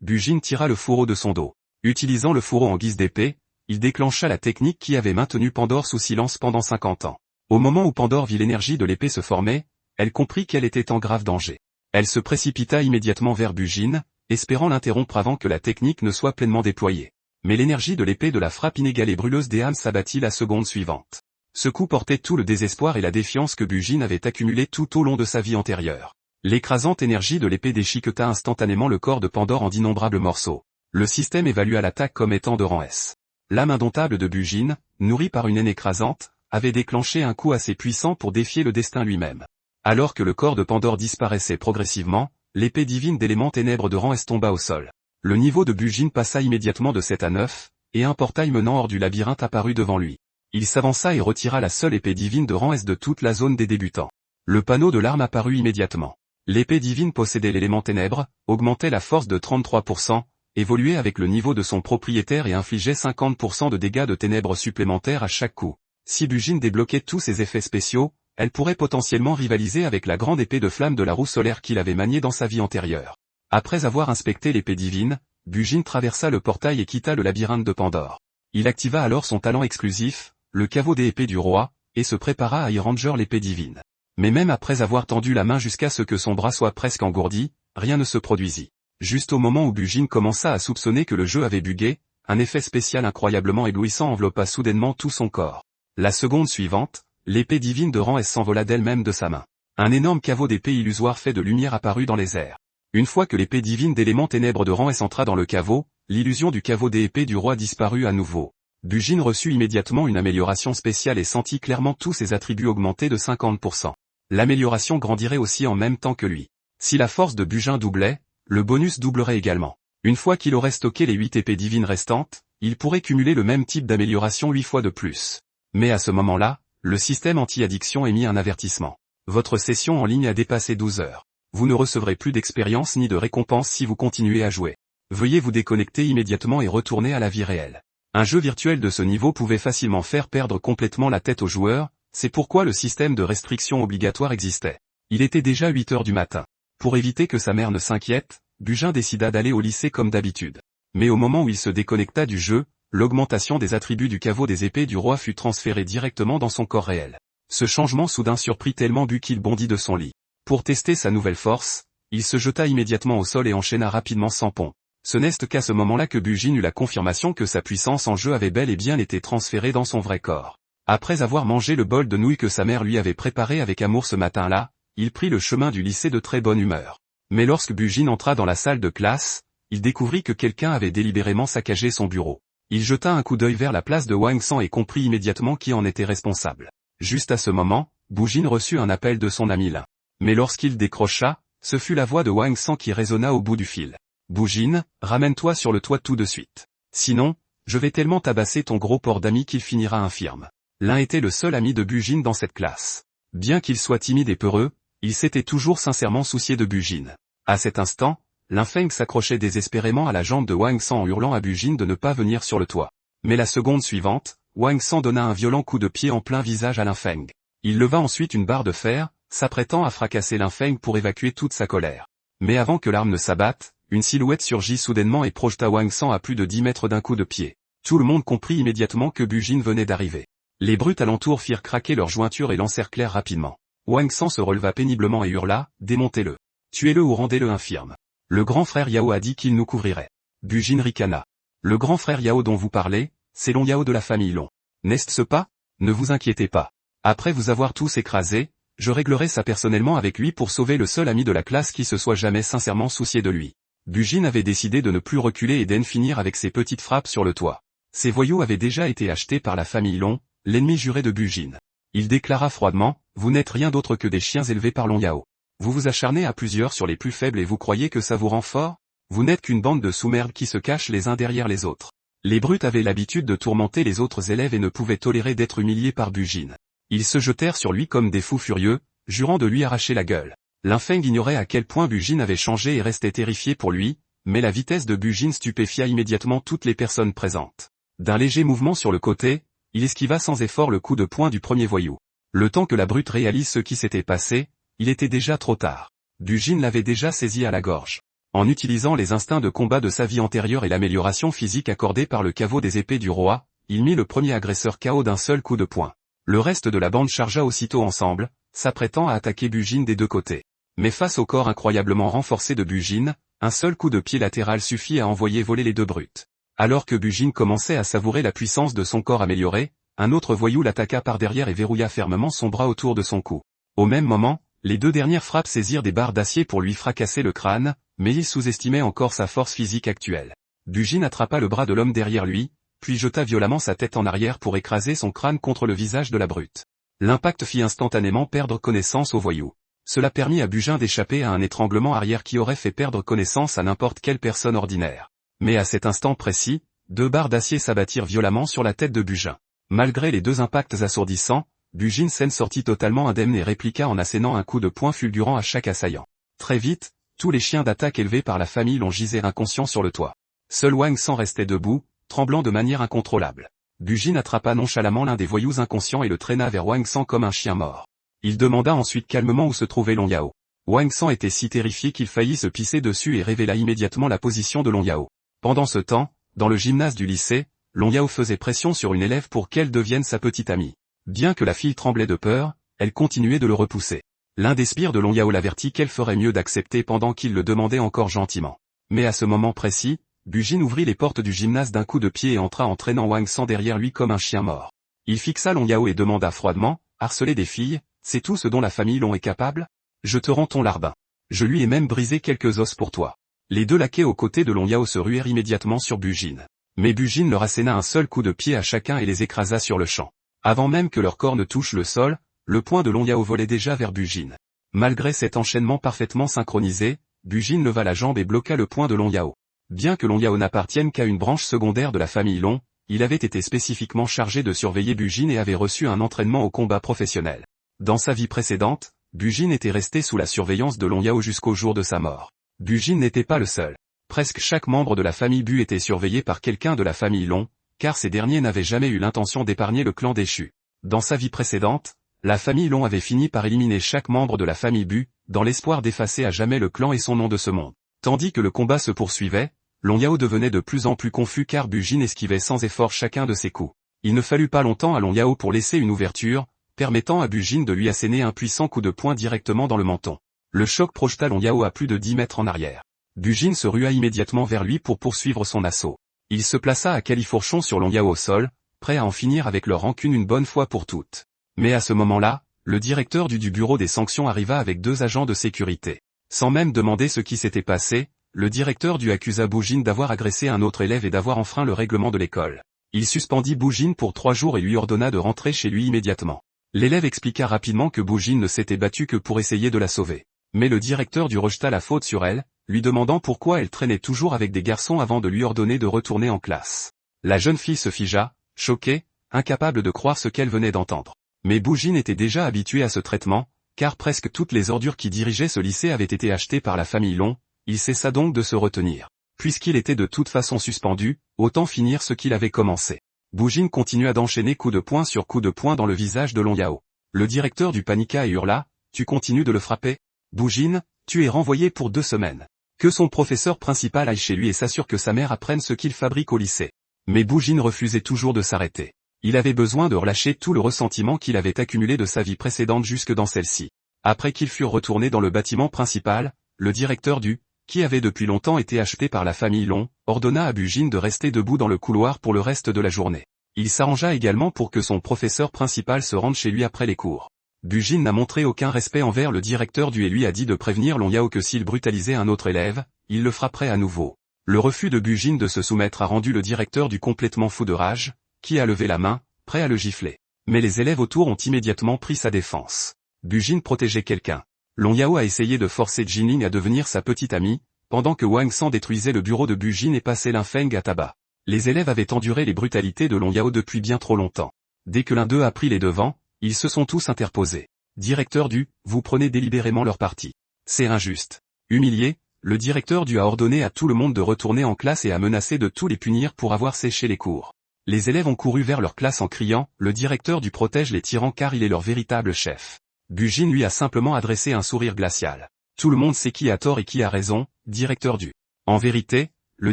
Bujin tira le fourreau de son dos. Utilisant le fourreau en guise d'épée, il déclencha la technique qui avait maintenu Pandore sous silence pendant 50 ans. Au moment où Pandore vit l'énergie de l'épée se former, elle comprit qu'elle était en grave danger. Elle se précipita immédiatement vers Bujin, espérant l'interrompre avant que la technique ne soit pleinement déployée. Mais l'énergie de l'épée de la frappe inégale et brûleuse des âmes s'abattit la seconde suivante. Ce coup portait tout le désespoir et la défiance que Bujin avait accumulé tout au long de sa vie antérieure. L'écrasante énergie de l'épée déchiqueta instantanément le corps de Pandore en d'innombrables morceaux. Le système évalua l'attaque comme étant de rang S. L'âme indomptable de Bujin, nourrie par une haine écrasante, avait déclenché un coup assez puissant pour défier le destin lui-même. Alors que le corps de Pandore disparaissait progressivement, l'épée divine d'élément ténèbres de rang S tomba au sol. Le niveau de Bujin passa immédiatement de 7 à 9, et un portail menant hors du labyrinthe apparut devant lui. Il s'avança et retira la seule épée divine de rang S de toute la zone des débutants. Le panneau de l'arme apparut immédiatement. L'épée divine possédait l'élément ténèbres, augmentait la force de 33%, évoluait avec le niveau de son propriétaire et infligeait 50% de dégâts de ténèbres supplémentaires à chaque coup. Si Bujin débloquait tous ses effets spéciaux, elle pourrait potentiellement rivaliser avec la grande épée de flamme de la roue solaire qu'il avait maniée dans sa vie antérieure. Après avoir inspecté l'épée divine, Bujin traversa le portail et quitta le labyrinthe de Pandore. Il activa alors son talent exclusif, le caveau des épées du roi, et se prépara à y ranger l'épée divine. Mais même après avoir tendu la main jusqu'à ce que son bras soit presque engourdi, rien ne se produisit. Juste au moment où Bujin commença à soupçonner que le jeu avait bugué, un effet spécial incroyablement éblouissant enveloppa soudainement tout son corps. La seconde suivante, l'épée divine de rang S s'envola d'elle-même de sa main. Un énorme caveau d'épée illusoire fait de lumière apparut dans les airs. Une fois que l'épée divine d'élément ténèbres de rang S entra dans le caveau, l'illusion du caveau des épées du roi disparut à nouveau. Bujin reçut immédiatement une amélioration spéciale et sentit clairement tous ses attributs augmenter de 50%. L'amélioration grandirait aussi en même temps que lui. Si la force de Bujin doublait, le bonus doublerait également. Une fois qu'il aurait stocké les 8 épées divines restantes, il pourrait cumuler le même type d'amélioration 8 fois de plus. Mais à ce moment-là, le système anti-addiction émit un avertissement. Votre session en ligne a dépassé 12 heures. Vous ne recevrez plus d'expérience ni de récompense si vous continuez à jouer. Veuillez vous déconnecter immédiatement et retourner à la vie réelle. Un jeu virtuel de ce niveau pouvait facilement faire perdre complètement la tête aux joueurs, c'est pourquoi le système de restriction obligatoire existait. Il était déjà 8 heures du matin. Pour éviter que sa mère ne s'inquiète, Bujin décida d'aller au lycée comme d'habitude. Mais au moment où il se déconnecta du jeu, l'augmentation des attributs du caveau des épées du roi fut transférée directement dans son corps réel. Ce changement soudain surprit tellement Bu qu'il bondit de son lit. Pour tester sa nouvelle force, il se jeta immédiatement au sol et enchaîna rapidement sans pont. Ce n'est qu'à ce moment-là que Bujin eut la confirmation que sa puissance en jeu avait bel et bien été transférée dans son vrai corps. Après avoir mangé le bol de nouilles que sa mère lui avait préparé avec amour ce matin-là, il prit le chemin du lycée de très bonne humeur. Mais lorsque Bujin entra dans la salle de classe, il découvrit que quelqu'un avait délibérément saccagé son bureau. Il jeta un coup d'œil vers la place de Wang San et comprit immédiatement qui en était responsable. Juste à ce moment, Bujin reçut un appel de son ami Lin. Mais lorsqu'il décrocha, ce fut la voix de Wang San qui résonna au bout du fil. Bujin, ramène-toi sur le toit tout de suite. Sinon, je vais tellement tabasser ton gros porc d'ami qu'il finira infirme. Lin était le seul ami de Bujin dans cette classe. Bien qu'il soit timide et peureux, il s'était toujours sincèrement soucié de Bujin. À cet instant, Lin Feng s'accrochait désespérément à la jambe de Wang San en hurlant à Bujin de ne pas venir sur le toit. Mais la seconde suivante, Wang San donna un violent coup de pied en plein visage à Lin Feng. Il leva ensuite une barre de fer, s'apprêtant à fracasser Lin Feng pour évacuer toute sa colère. Mais avant que l'arme ne s'abatte, une silhouette surgit soudainement et projeta Wang San à plus de 10 mètres d'un coup de pied. Tout le monde comprit immédiatement que Bujin venait d'arriver. Les brutes alentours firent craquer leurs jointures et l'encerclèrent rapidement. Wang San se releva péniblement et hurla, démontez-le. Tuez-le ou rendez-le infirme. Le grand frère Yao a dit qu'il nous couvrirait. Bujin ricana. Le grand frère Yao dont vous parlez, c'est Long Yao de la famille Long. N'est-ce pas? Ne vous inquiétez pas. Après vous avoir tous écrasés, je réglerai ça personnellement avec lui pour sauver le seul ami de la classe qui se soit jamais sincèrement soucié de lui. Bujin avait décidé de ne plus reculer et d'en finir avec ses petites frappes sur le toit. Ces voyous avaient déjà été achetés par la famille Long, l'ennemi juré de Bujin. Il déclara froidement, vous n'êtes rien d'autre que des chiens élevés par Long Yao. Vous vous acharnez à plusieurs sur les plus faibles et vous croyez que ça vous rend fort? Vous n'êtes qu'une bande de sous-merdes qui se cachent les uns derrière les autres. Les brutes avaient l'habitude de tourmenter les autres élèves et ne pouvaient tolérer d'être humiliés par Bujin. Ils se jetèrent sur lui comme des fous furieux, jurant de lui arracher la gueule. Lin Feng ignorait à quel point Bujin avait changé et restait terrifié pour lui, mais la vitesse de Bujin stupéfia immédiatement toutes les personnes présentes. D'un léger mouvement sur le côté, Il esquiva sans effort le coup de poing du premier voyou. Le temps que la brute réalise ce qui s'était passé, il était déjà trop tard. Bujin l'avait déjà saisi à la gorge. En utilisant les instincts de combat de sa vie antérieure et l'amélioration physique accordée par le caveau des épées du roi, il mit le premier agresseur KO d'un seul coup de poing. Le reste de la bande chargea aussitôt ensemble, s'apprêtant à attaquer Bujin des deux côtés. Mais face au corps incroyablement renforcé de Bujin, un seul coup de pied latéral suffit à envoyer voler les deux brutes. Alors que Bujin commençait à savourer la puissance de son corps amélioré, un autre voyou l'attaqua par derrière et verrouilla fermement son bras autour de son cou. Au même moment, les deux dernières frappes saisirent des barres d'acier pour lui fracasser le crâne, mais il sous-estimait encore sa force physique actuelle. Bujin attrapa le bras de l'homme derrière lui, puis jeta violemment sa tête en arrière pour écraser son crâne contre le visage de la brute. L'impact fit instantanément perdre connaissance au voyou. Cela permit à Bujin d'échapper à un étranglement arrière qui aurait fait perdre connaissance à n'importe quelle personne ordinaire. Mais à cet instant précis, deux barres d'acier s'abattirent violemment sur la tête de Bujin. Malgré les deux impacts assourdissants, Bujin s'en sortit totalement indemne et répliqua en assénant un coup de poing fulgurant à chaque assaillant. Très vite, tous les chiens d'attaque élevés par la famille l'ont gisé inconscient sur le toit. Seul Wang San restait debout, tremblant de manière incontrôlable. Bujin attrapa nonchalamment l'un des voyous inconscients et le traîna vers Wang San comme un chien mort. Il demanda ensuite calmement où se trouvait Long Yao. Wang San était si terrifié qu'il faillit se pisser dessus et révéla immédiatement la position de Long Yao. Pendant ce temps, dans le gymnase du lycée, Long Yao faisait pression sur une élève pour qu'elle devienne sa petite amie. Bien que la fille tremblait de peur, elle continuait de le repousser. L'un des sbires de Long Yao l'avertit qu'elle ferait mieux d'accepter pendant qu'il le demandait encore gentiment. Mais à ce moment précis, Bujin ouvrit les portes du gymnase d'un coup de pied et entra en traînant Wang San derrière lui comme un chien mort. Il fixa Long Yao et demanda froidement, harceler des filles, c'est tout ce dont la famille Long est capable? Je te rends ton larbin. Je lui ai même brisé quelques os pour toi. Les deux laquais aux côtés de Long Yao se ruèrent immédiatement sur Bujin. Mais Bujin leur asséna un seul coup de pied à chacun et les écrasa sur le champ. Avant même que leur corps ne touche le sol, le poing de Long Yao volait déjà vers Bujin. Malgré cet enchaînement parfaitement synchronisé, Bujin leva la jambe et bloqua le poing de Long Yao. Bien que Long Yao n'appartienne qu'à une branche secondaire de la famille Long, il avait été spécifiquement chargé de surveiller Bujin et avait reçu un entraînement au combat professionnel. Dans sa vie précédente, Bujin était resté sous la surveillance de Long Yao jusqu'au jour de sa mort. Bujin n'était pas le seul. Presque chaque membre de la famille Bu était surveillé par quelqu'un de la famille Long, car ces derniers n'avaient jamais eu l'intention d'épargner le clan déchu. Dans sa vie précédente, la famille Long avait fini par éliminer chaque membre de la famille Bu, dans l'espoir d'effacer à jamais le clan et son nom de ce monde. Tandis que le combat se poursuivait, Long Yao devenait de plus en plus confus car Bujin esquivait sans effort chacun de ses coups. Il ne fallut pas longtemps à Long Yao pour laisser une ouverture, permettant à Bujin de lui asséner un puissant coup de poing directement dans le menton. Le choc projeta Long Yao à plus de 10 mètres en arrière. Bujin se rua immédiatement vers lui pour poursuivre son assaut. Il se plaça à califourchon sur Long Yao au sol, prêt à en finir avec leur rancune une bonne fois pour toutes. Mais à ce moment-là, le directeur du bureau des sanctions arriva avec deux agents de sécurité. Sans même demander ce qui s'était passé, le directeur accusa Bujin d'avoir agressé un autre élève et d'avoir enfreint le règlement de l'école. Il suspendit Bujin pour 3 jours et lui ordonna de rentrer chez lui immédiatement. L'élève expliqua rapidement que Bujin ne s'était battu que pour essayer de la sauver. Mais le directeur rejeta la faute sur elle, lui demandant pourquoi elle traînait toujours avec des garçons avant de lui ordonner de retourner en classe. La jeune fille se figea, choquée, incapable de croire ce qu'elle venait d'entendre. Mais Bujin était déjà habitué à ce traitement, car presque toutes les ordures qui dirigeaient ce lycée avaient été achetées par la famille Long, il cessa donc de se retenir. Puisqu'il était de toute façon suspendu, autant finir ce qu'il avait commencé. Bujin continua d'enchaîner coup de poing sur coup de poing dans le visage de Long Yao. Le directeur paniqua et hurla, « Tu continues de le frapper? Bujin, tu es renvoyé pour 2 semaines. Que son professeur principal aille chez lui et s'assure que sa mère apprenne ce qu'il fabrique au lycée. » Mais Bujin refusait toujours de s'arrêter. Il avait besoin de relâcher tout le ressentiment qu'il avait accumulé de sa vie précédente jusque dans celle-ci. Après qu'ils furent retournés dans le bâtiment principal, le directeur qui avait depuis longtemps été acheté par la famille Long, ordonna à Bujin de rester debout dans le couloir pour le reste de la journée. Il s'arrangea également pour que son professeur principal se rende chez lui après les cours. Bujin n'a montré aucun respect envers le directeur et lui a dit de prévenir Long Yao que s'il brutalisait un autre élève, il le frapperait à nouveau. Le refus de Bujin de se soumettre a rendu le directeur complètement fou de rage, qui a levé la main, prêt à le gifler. Mais les élèves autour ont immédiatement pris sa défense. Bujin protégeait quelqu'un. Long Yao a essayé de forcer Jinling à devenir sa petite amie, pendant que Wang San détruisait le bureau de Bujin et passait Linfeng à tabac. Les élèves avaient enduré les brutalités de Long Yao depuis bien trop longtemps. Dès que l'un d'eux a pris les devants, ils se sont tous interposés. Directeur vous prenez délibérément leur parti. C'est injuste. Humilié, le directeur a ordonné à tout le monde de retourner en classe et a menacé de tous les punir pour avoir séché les cours. Les élèves ont couru vers leur classe en criant « Le directeur du protège les tyrans car il est leur véritable chef ». Bugine lui a simplement adressé un sourire glacial. Tout le monde sait qui a tort et qui a raison, directeur du. En vérité, le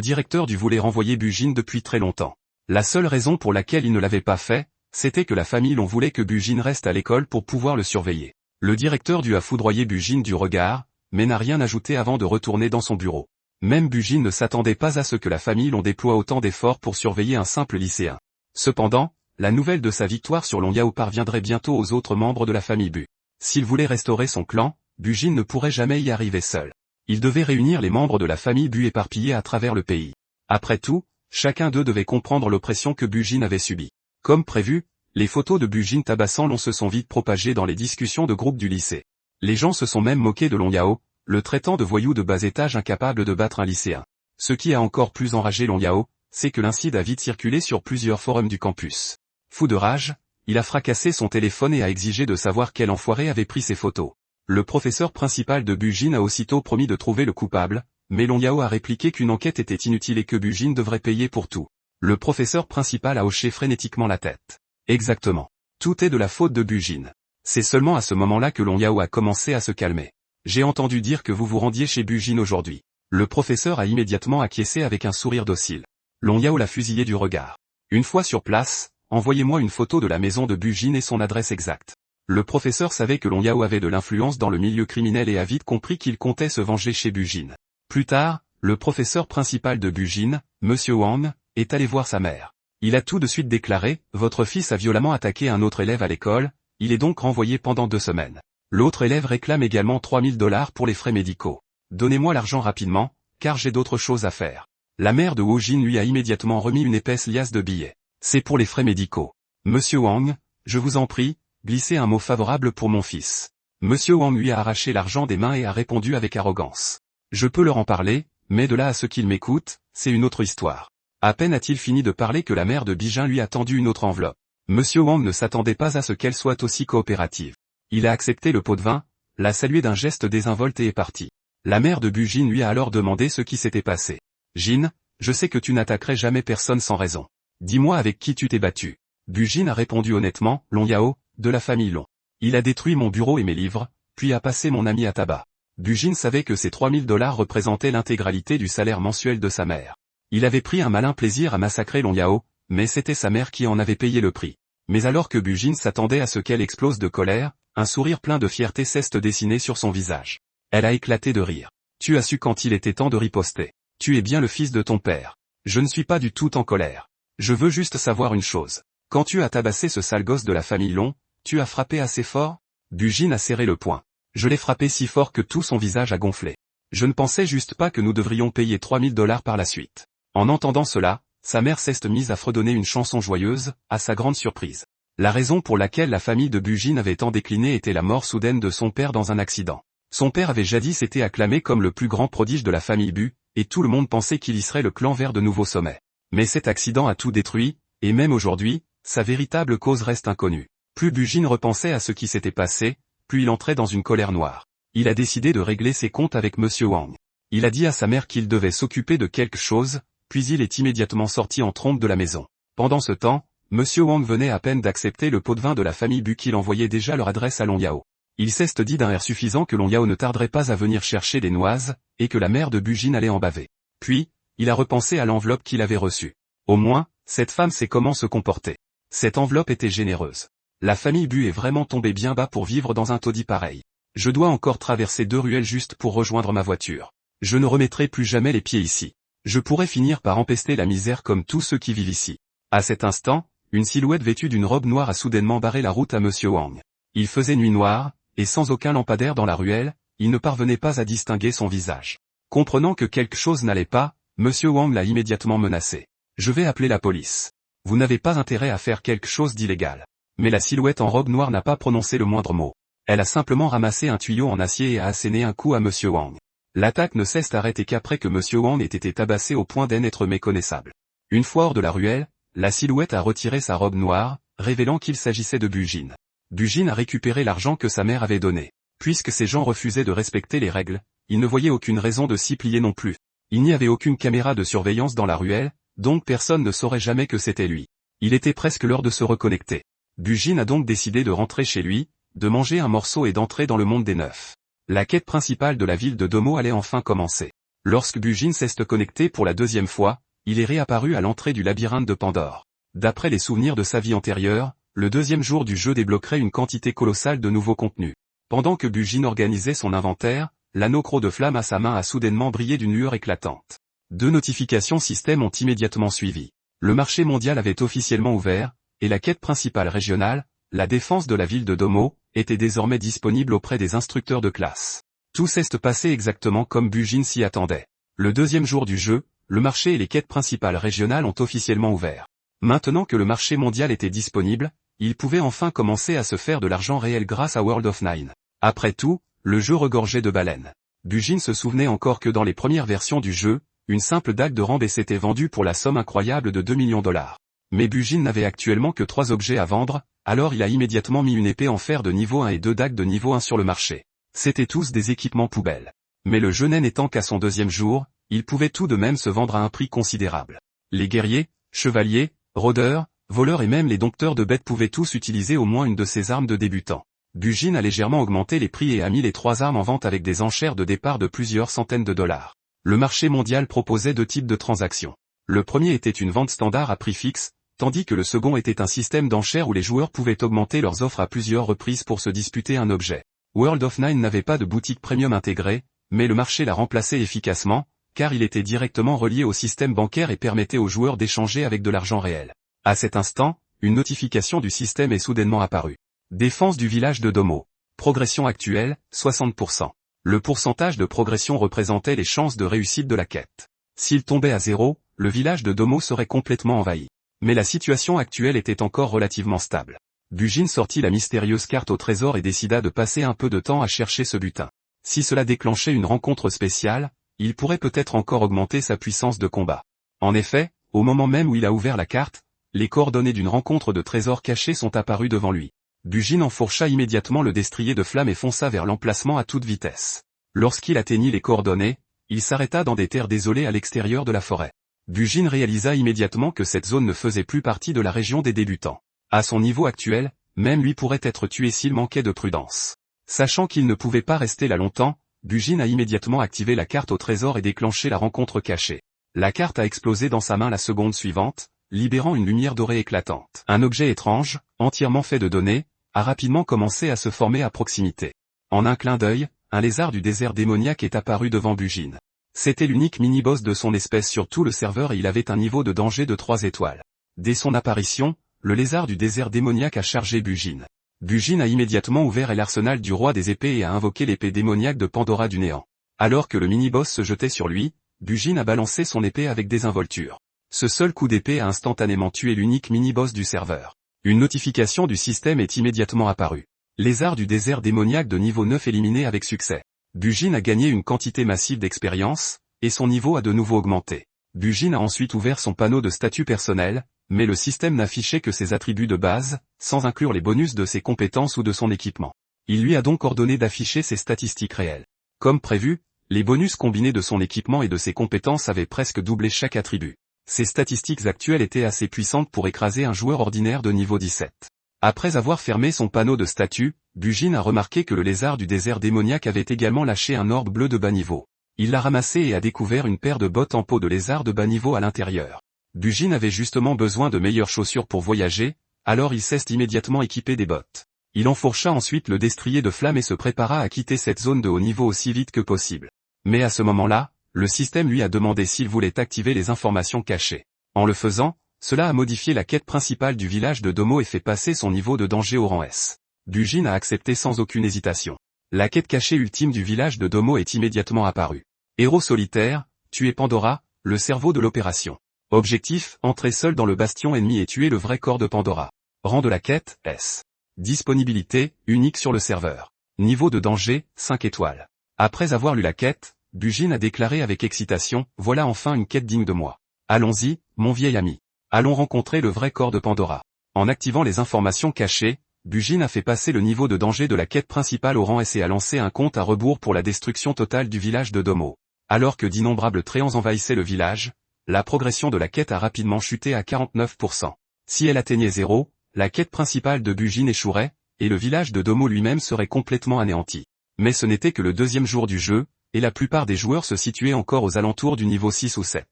directeur du voulait renvoyer Bugine depuis très longtemps. La seule raison pour laquelle il ne l'avait pas fait, c'était que la famille l'on voulait que Bugine reste à l'école pour pouvoir le surveiller. Le directeur du a foudroyé Bugine du regard, mais n'a rien ajouté avant de retourner dans son bureau. Même Bugine ne s'attendait pas à ce que la famille l'on déploie autant d'efforts pour surveiller un simple lycéen. Cependant, la nouvelle de sa victoire sur Long Yao parviendrait bientôt aux autres membres de la famille Bu. S'il voulait restaurer son clan, Bugine ne pourrait jamais y arriver seul. Il devait réunir les membres de la famille Bu éparpillés à travers le pays. Après tout, chacun d'eux devait comprendre l'oppression que Bugine avait subie. Comme prévu, les photos de Bugine tabassant Long se sont vite propagées dans les discussions de groupe du lycée. Les gens se sont même moqués de Long Yao, le traitant de voyou de bas étage incapable de battre un lycéen. Ce qui a encore plus enragé Long Yao, c'est que l'incident a vite circulé sur plusieurs forums du campus. Fou de rage, il a fracassé son téléphone et a exigé de savoir quel enfoiré avait pris ces photos. Le professeur principal de Bugine a aussitôt promis de trouver le coupable, mais Long Yao a répliqué qu'une enquête était inutile et que Bugine devrait payer pour tout. Le professeur principal a hoché frénétiquement la tête. Exactement. Tout est de la faute de Bugine. C'est seulement à ce moment-là que Long Yao a commencé à se calmer. J'ai entendu dire que vous vous rendiez chez Bugine aujourd'hui. Le professeur a immédiatement acquiescé avec un sourire docile. Long Yao l'a fusillé du regard. Une fois sur place, envoyez-moi une photo de la maison de Bugine et son adresse exacte. Le professeur savait que Long Yao avait de l'influence dans le milieu criminel et a vite compris qu'il comptait se venger chez Bugine. Plus tard, le professeur principal de Bugine, Monsieur Wang, est allé voir sa mère. Il a tout de suite déclaré « Votre fils a violemment attaqué un autre élève à l'école, il est donc renvoyé pendant 2 semaines. L'autre élève réclame également $3000 pour les frais médicaux. Donnez-moi l'argent rapidement, car j'ai d'autres choses à faire. » La mère de Wojin lui a immédiatement remis une épaisse liasse de billets. « C'est pour les frais médicaux. Monsieur Wang, je vous en prie, glissez un mot favorable pour mon fils. » Monsieur Wang lui a arraché l'argent des mains et a répondu avec arrogance. « Je peux leur en parler, mais de là à ce qu'il m'écoute, c'est une autre histoire. » À peine a-t-il fini de parler que la mère de Bijin lui a tendu une autre enveloppe. Monsieur Wang ne s'attendait pas à ce qu'elle soit aussi coopérative. Il a accepté le pot de vin, l'a salué d'un geste désinvolte et est parti. La mère de Bujin lui a alors demandé ce qui s'était passé. « Jin, je sais que tu n'attaquerais jamais personne sans raison. Dis-moi avec qui tu t'es battu. » Bujin a répondu honnêtement, « Long Yao, de la famille Long. Il a détruit mon bureau et mes livres, puis a passé mon ami à tabac. » Bujin savait que ces $3000 représentaient l'intégralité du salaire mensuel de sa mère. Il avait pris un malin plaisir à massacrer Long Yao, mais c'était sa mère qui en avait payé le prix. Mais alors que Bujin s'attendait à ce qu'elle explose de colère, un sourire plein de fierté s'est dessiné sur son visage. Elle a éclaté de rire. « Tu as su quand il était temps de riposter. Tu es bien le fils de ton père. Je ne suis pas du tout en colère. Je veux juste savoir une chose. Quand tu as tabassé ce sale gosse de la famille Long, tu as frappé assez fort ?» Bujin a serré le poing. « Je l'ai frappé si fort que tout son visage a gonflé. Je ne pensais juste pas que nous devrions payer $3000 par la suite. » En entendant cela, sa mère s'est mise à fredonner une chanson joyeuse, à sa grande surprise. La raison pour laquelle la famille de Bujin avait tant décliné était la mort soudaine de son père dans un accident. Son père avait jadis été acclamé comme le plus grand prodige de la famille Bu, et tout le monde pensait qu'il hisserait le clan vers de nouveaux sommets. Mais cet accident a tout détruit, et même aujourd'hui, sa véritable cause reste inconnue. Plus Bujin repensait à ce qui s'était passé, plus il entrait dans une colère noire. Il a décidé de régler ses comptes avec Monsieur Wang. Il a dit à sa mère qu'il devait s'occuper de quelque chose, puis il est immédiatement sorti en trompe de la maison. Pendant ce temps, Monsieur Wang venait à peine d'accepter le pot de vin de la famille Bu qu'il envoyait déjà leur adresse à Long Yao. Il s'est dit d'un air suffisant que Long Yao ne tarderait pas à venir chercher des noises, et que la mère de Bujin allait en baver. Puis, il a repensé à l'enveloppe qu'il avait reçue. Au moins, cette femme sait comment se comporter. Cette enveloppe était généreuse. La famille Bu est vraiment tombée bien bas pour vivre dans un taudis pareil. Je dois encore traverser 2 ruelles juste pour rejoindre ma voiture. Je ne remettrai plus jamais les pieds ici. Je pourrais finir par empester la misère comme tous ceux qui vivent ici. À cet instant, une silhouette vêtue d'une robe noire a soudainement barré la route à Monsieur Wang. Il faisait nuit noire, et sans aucun lampadaire dans la ruelle, il ne parvenait pas à distinguer son visage. Comprenant que quelque chose n'allait pas, Monsieur Wang l'a immédiatement menacé. « Je vais appeler la police. Vous n'avez pas intérêt à faire quelque chose d'illégal. » Mais la silhouette en robe noire n'a pas prononcé le moindre mot. Elle a simplement ramassé un tuyau en acier et a asséné un coup à Monsieur Wang. L'attaque ne s'est arrêtée qu'après que Monsieur Wang ait été tabassé au point d'être méconnaissable. Une fois hors de la ruelle, la silhouette a retiré sa robe noire, révélant qu'il s'agissait de Bujin. Bujin a récupéré l'argent que sa mère avait donné. Puisque ces gens refusaient de respecter les règles, il ne voyait aucune raison de s'y plier non plus. Il n'y avait aucune caméra de surveillance dans la ruelle, donc personne ne saurait jamais que c'était lui. Il était presque l'heure de se reconnecter. Bujin a donc décidé de rentrer chez lui, de manger un morceau et d'entrer dans le monde des neufs. La quête principale de la ville de Domo allait enfin commencer. Lorsque Bujin s'est connecté pour la deuxième fois, il est réapparu à l'entrée du labyrinthe de Pandore. D'après les souvenirs de sa vie antérieure, le deuxième jour du jeu débloquerait une quantité colossale de nouveaux contenus. Pendant que Bujin organisait son inventaire, l'anneau croc de flamme à sa main a soudainement brillé d'une lueur éclatante. 2 notifications système ont immédiatement suivi. Le marché mondial avait officiellement ouvert, et la quête principale régionale, la défense de la ville de Domo, était désormais disponible auprès des instructeurs de classe. Tout s'est passé exactement comme Bujin s'y attendait. Le deuxième jour du jeu, le marché et les quêtes principales régionales ont officiellement ouvert. Maintenant que le marché mondial était disponible, il pouvait enfin commencer à se faire de l'argent réel grâce à World of Nine. Après tout, le jeu regorgeait de baleines. Bujin se souvenait encore que dans les premières versions du jeu, une simple dague de Rambe s'était vendue pour la somme incroyable de 2 millions de dollars. Mais Bujin n'avait actuellement que 3 objets à vendre, alors il a immédiatement mis une épée en fer de niveau 1 et 2 dagues de niveau 1 sur le marché. C'étaient tous des équipements poubelles. Mais le jeu n'étant qu'à son deuxième jour, il pouvait tout de même se vendre à un prix considérable. Les guerriers, chevaliers, rôdeurs, voleurs et même les dompteurs de bêtes pouvaient tous utiliser au moins une de ces armes de débutant. Bujin a légèrement augmenté les prix et a mis les 3 armes en vente avec des enchères de départ de plusieurs centaines de dollars. Le marché mondial proposait 2 types de transactions. Le premier était une vente standard à prix fixe, tandis que le second était un système d'enchères où les joueurs pouvaient augmenter leurs offres à plusieurs reprises pour se disputer un objet. World of Nine n'avait pas de boutique premium intégrée, mais le marché l'a remplacé efficacement, car il était directement relié au système bancaire et permettait aux joueurs d'échanger avec de l'argent réel. À cet instant, une notification du système est soudainement apparue. Défense du village de Domo. Progression actuelle, 60%. Le pourcentage de progression représentait les chances de réussite de la quête. S'il tombait à 0, le village de Domo serait complètement envahi. Mais la situation actuelle était encore relativement stable. Bujin sortit la mystérieuse carte au trésor et décida de passer un peu de temps à chercher ce butin. Si cela déclenchait une rencontre spéciale, il pourrait peut-être encore augmenter sa puissance de combat. En effet, au moment même où il a ouvert la carte, les coordonnées d'une rencontre de trésors cachés sont apparues devant lui. Bujin enfourcha immédiatement le destrier de flamme et fonça vers l'emplacement à toute vitesse. Lorsqu'il atteignit les coordonnées, il s'arrêta dans des terres désolées à l'extérieur de la forêt. Bujin réalisa immédiatement que cette zone ne faisait plus partie de la région des débutants. À son niveau actuel, même lui pourrait être tué s'il manquait de prudence. Sachant qu'il ne pouvait pas rester là longtemps, Bujin a immédiatement activé la carte au trésor et déclenché la rencontre cachée. La carte a explosé dans sa main la seconde suivante, libérant une lumière dorée éclatante. Un objet étrange, entièrement fait de données, a rapidement commencé à se former à proximité. En un clin d'œil, un lézard du désert démoniaque est apparu devant Bujin. C'était l'unique mini-boss de son espèce sur tout le serveur et il avait un niveau de danger de 3 étoiles. Dès son apparition, le lézard du désert démoniaque a chargé Bujin. Bujin a immédiatement ouvert l'arsenal du roi des épées et a invoqué l'épée démoniaque de Pandora du néant. Alors que le mini-boss se jetait sur lui, Bujin a balancé son épée avec désinvolture. Ce seul coup d'épée a instantanément tué l'unique mini-boss du serveur. Une notification du système est immédiatement apparue. Lézard du désert démoniaque de niveau 9 éliminé avec succès. Bujin a gagné une quantité massive d'expérience, et son niveau a de nouveau augmenté. Bujin a ensuite ouvert son panneau de statut personnel, mais le système n'affichait que ses attributs de base, sans inclure les bonus de ses compétences ou de son équipement. Il lui a donc ordonné d'afficher ses statistiques réelles. Comme prévu, les bonus combinés de son équipement et de ses compétences avaient presque doublé chaque attribut. Ses statistiques actuelles étaient assez puissantes pour écraser un joueur ordinaire de niveau 17. Après avoir fermé son panneau de statut, Bujin a remarqué que le lézard du désert démoniaque avait également lâché un orbe bleu de bas niveau. Il l'a ramassé et a découvert une paire de bottes en peau de lézard de bas niveau à l'intérieur. Bujin avait justement besoin de meilleures chaussures pour voyager, alors il s'est immédiatement équipé des bottes. Il enfourcha ensuite le destrier de flamme et se prépara à quitter cette zone de haut niveau aussi vite que possible. Mais à ce moment-là, le système lui a demandé s'il voulait activer les informations cachées. En le faisant, cela a modifié la quête principale du village de Domo et fait passer son niveau de danger au rang S. Bujin a accepté sans aucune hésitation. La quête cachée ultime du village de Domo est immédiatement apparue. Héros solitaire, tuer Pandora, le cerveau de l'opération. Objectif, entrer seul dans le bastion ennemi et tuer le vrai corps de Pandora. Rang de la quête, S. Disponibilité, unique sur le serveur. Niveau de danger, 5 étoiles. Après avoir lu la quête, Bujin a déclaré avec excitation, voilà enfin une quête digne de moi. Allons-y, mon vieil ami. Allons rencontrer le vrai corps de Pandora. En activant les informations cachées, Bujin a fait passer le niveau de danger de la quête principale au rang S et a lancé un compte à rebours pour la destruction totale du village de Domo. Alors que d'innombrables tréants envahissaient le village, la progression de la quête a rapidement chuté à 49%. Si elle atteignait 0, la quête principale de Bujin échouerait, et le village de Domo lui-même serait complètement anéanti. Mais ce n'était que le deuxième jour du jeu, et la plupart des joueurs se situaient encore aux alentours du niveau 6 ou 7.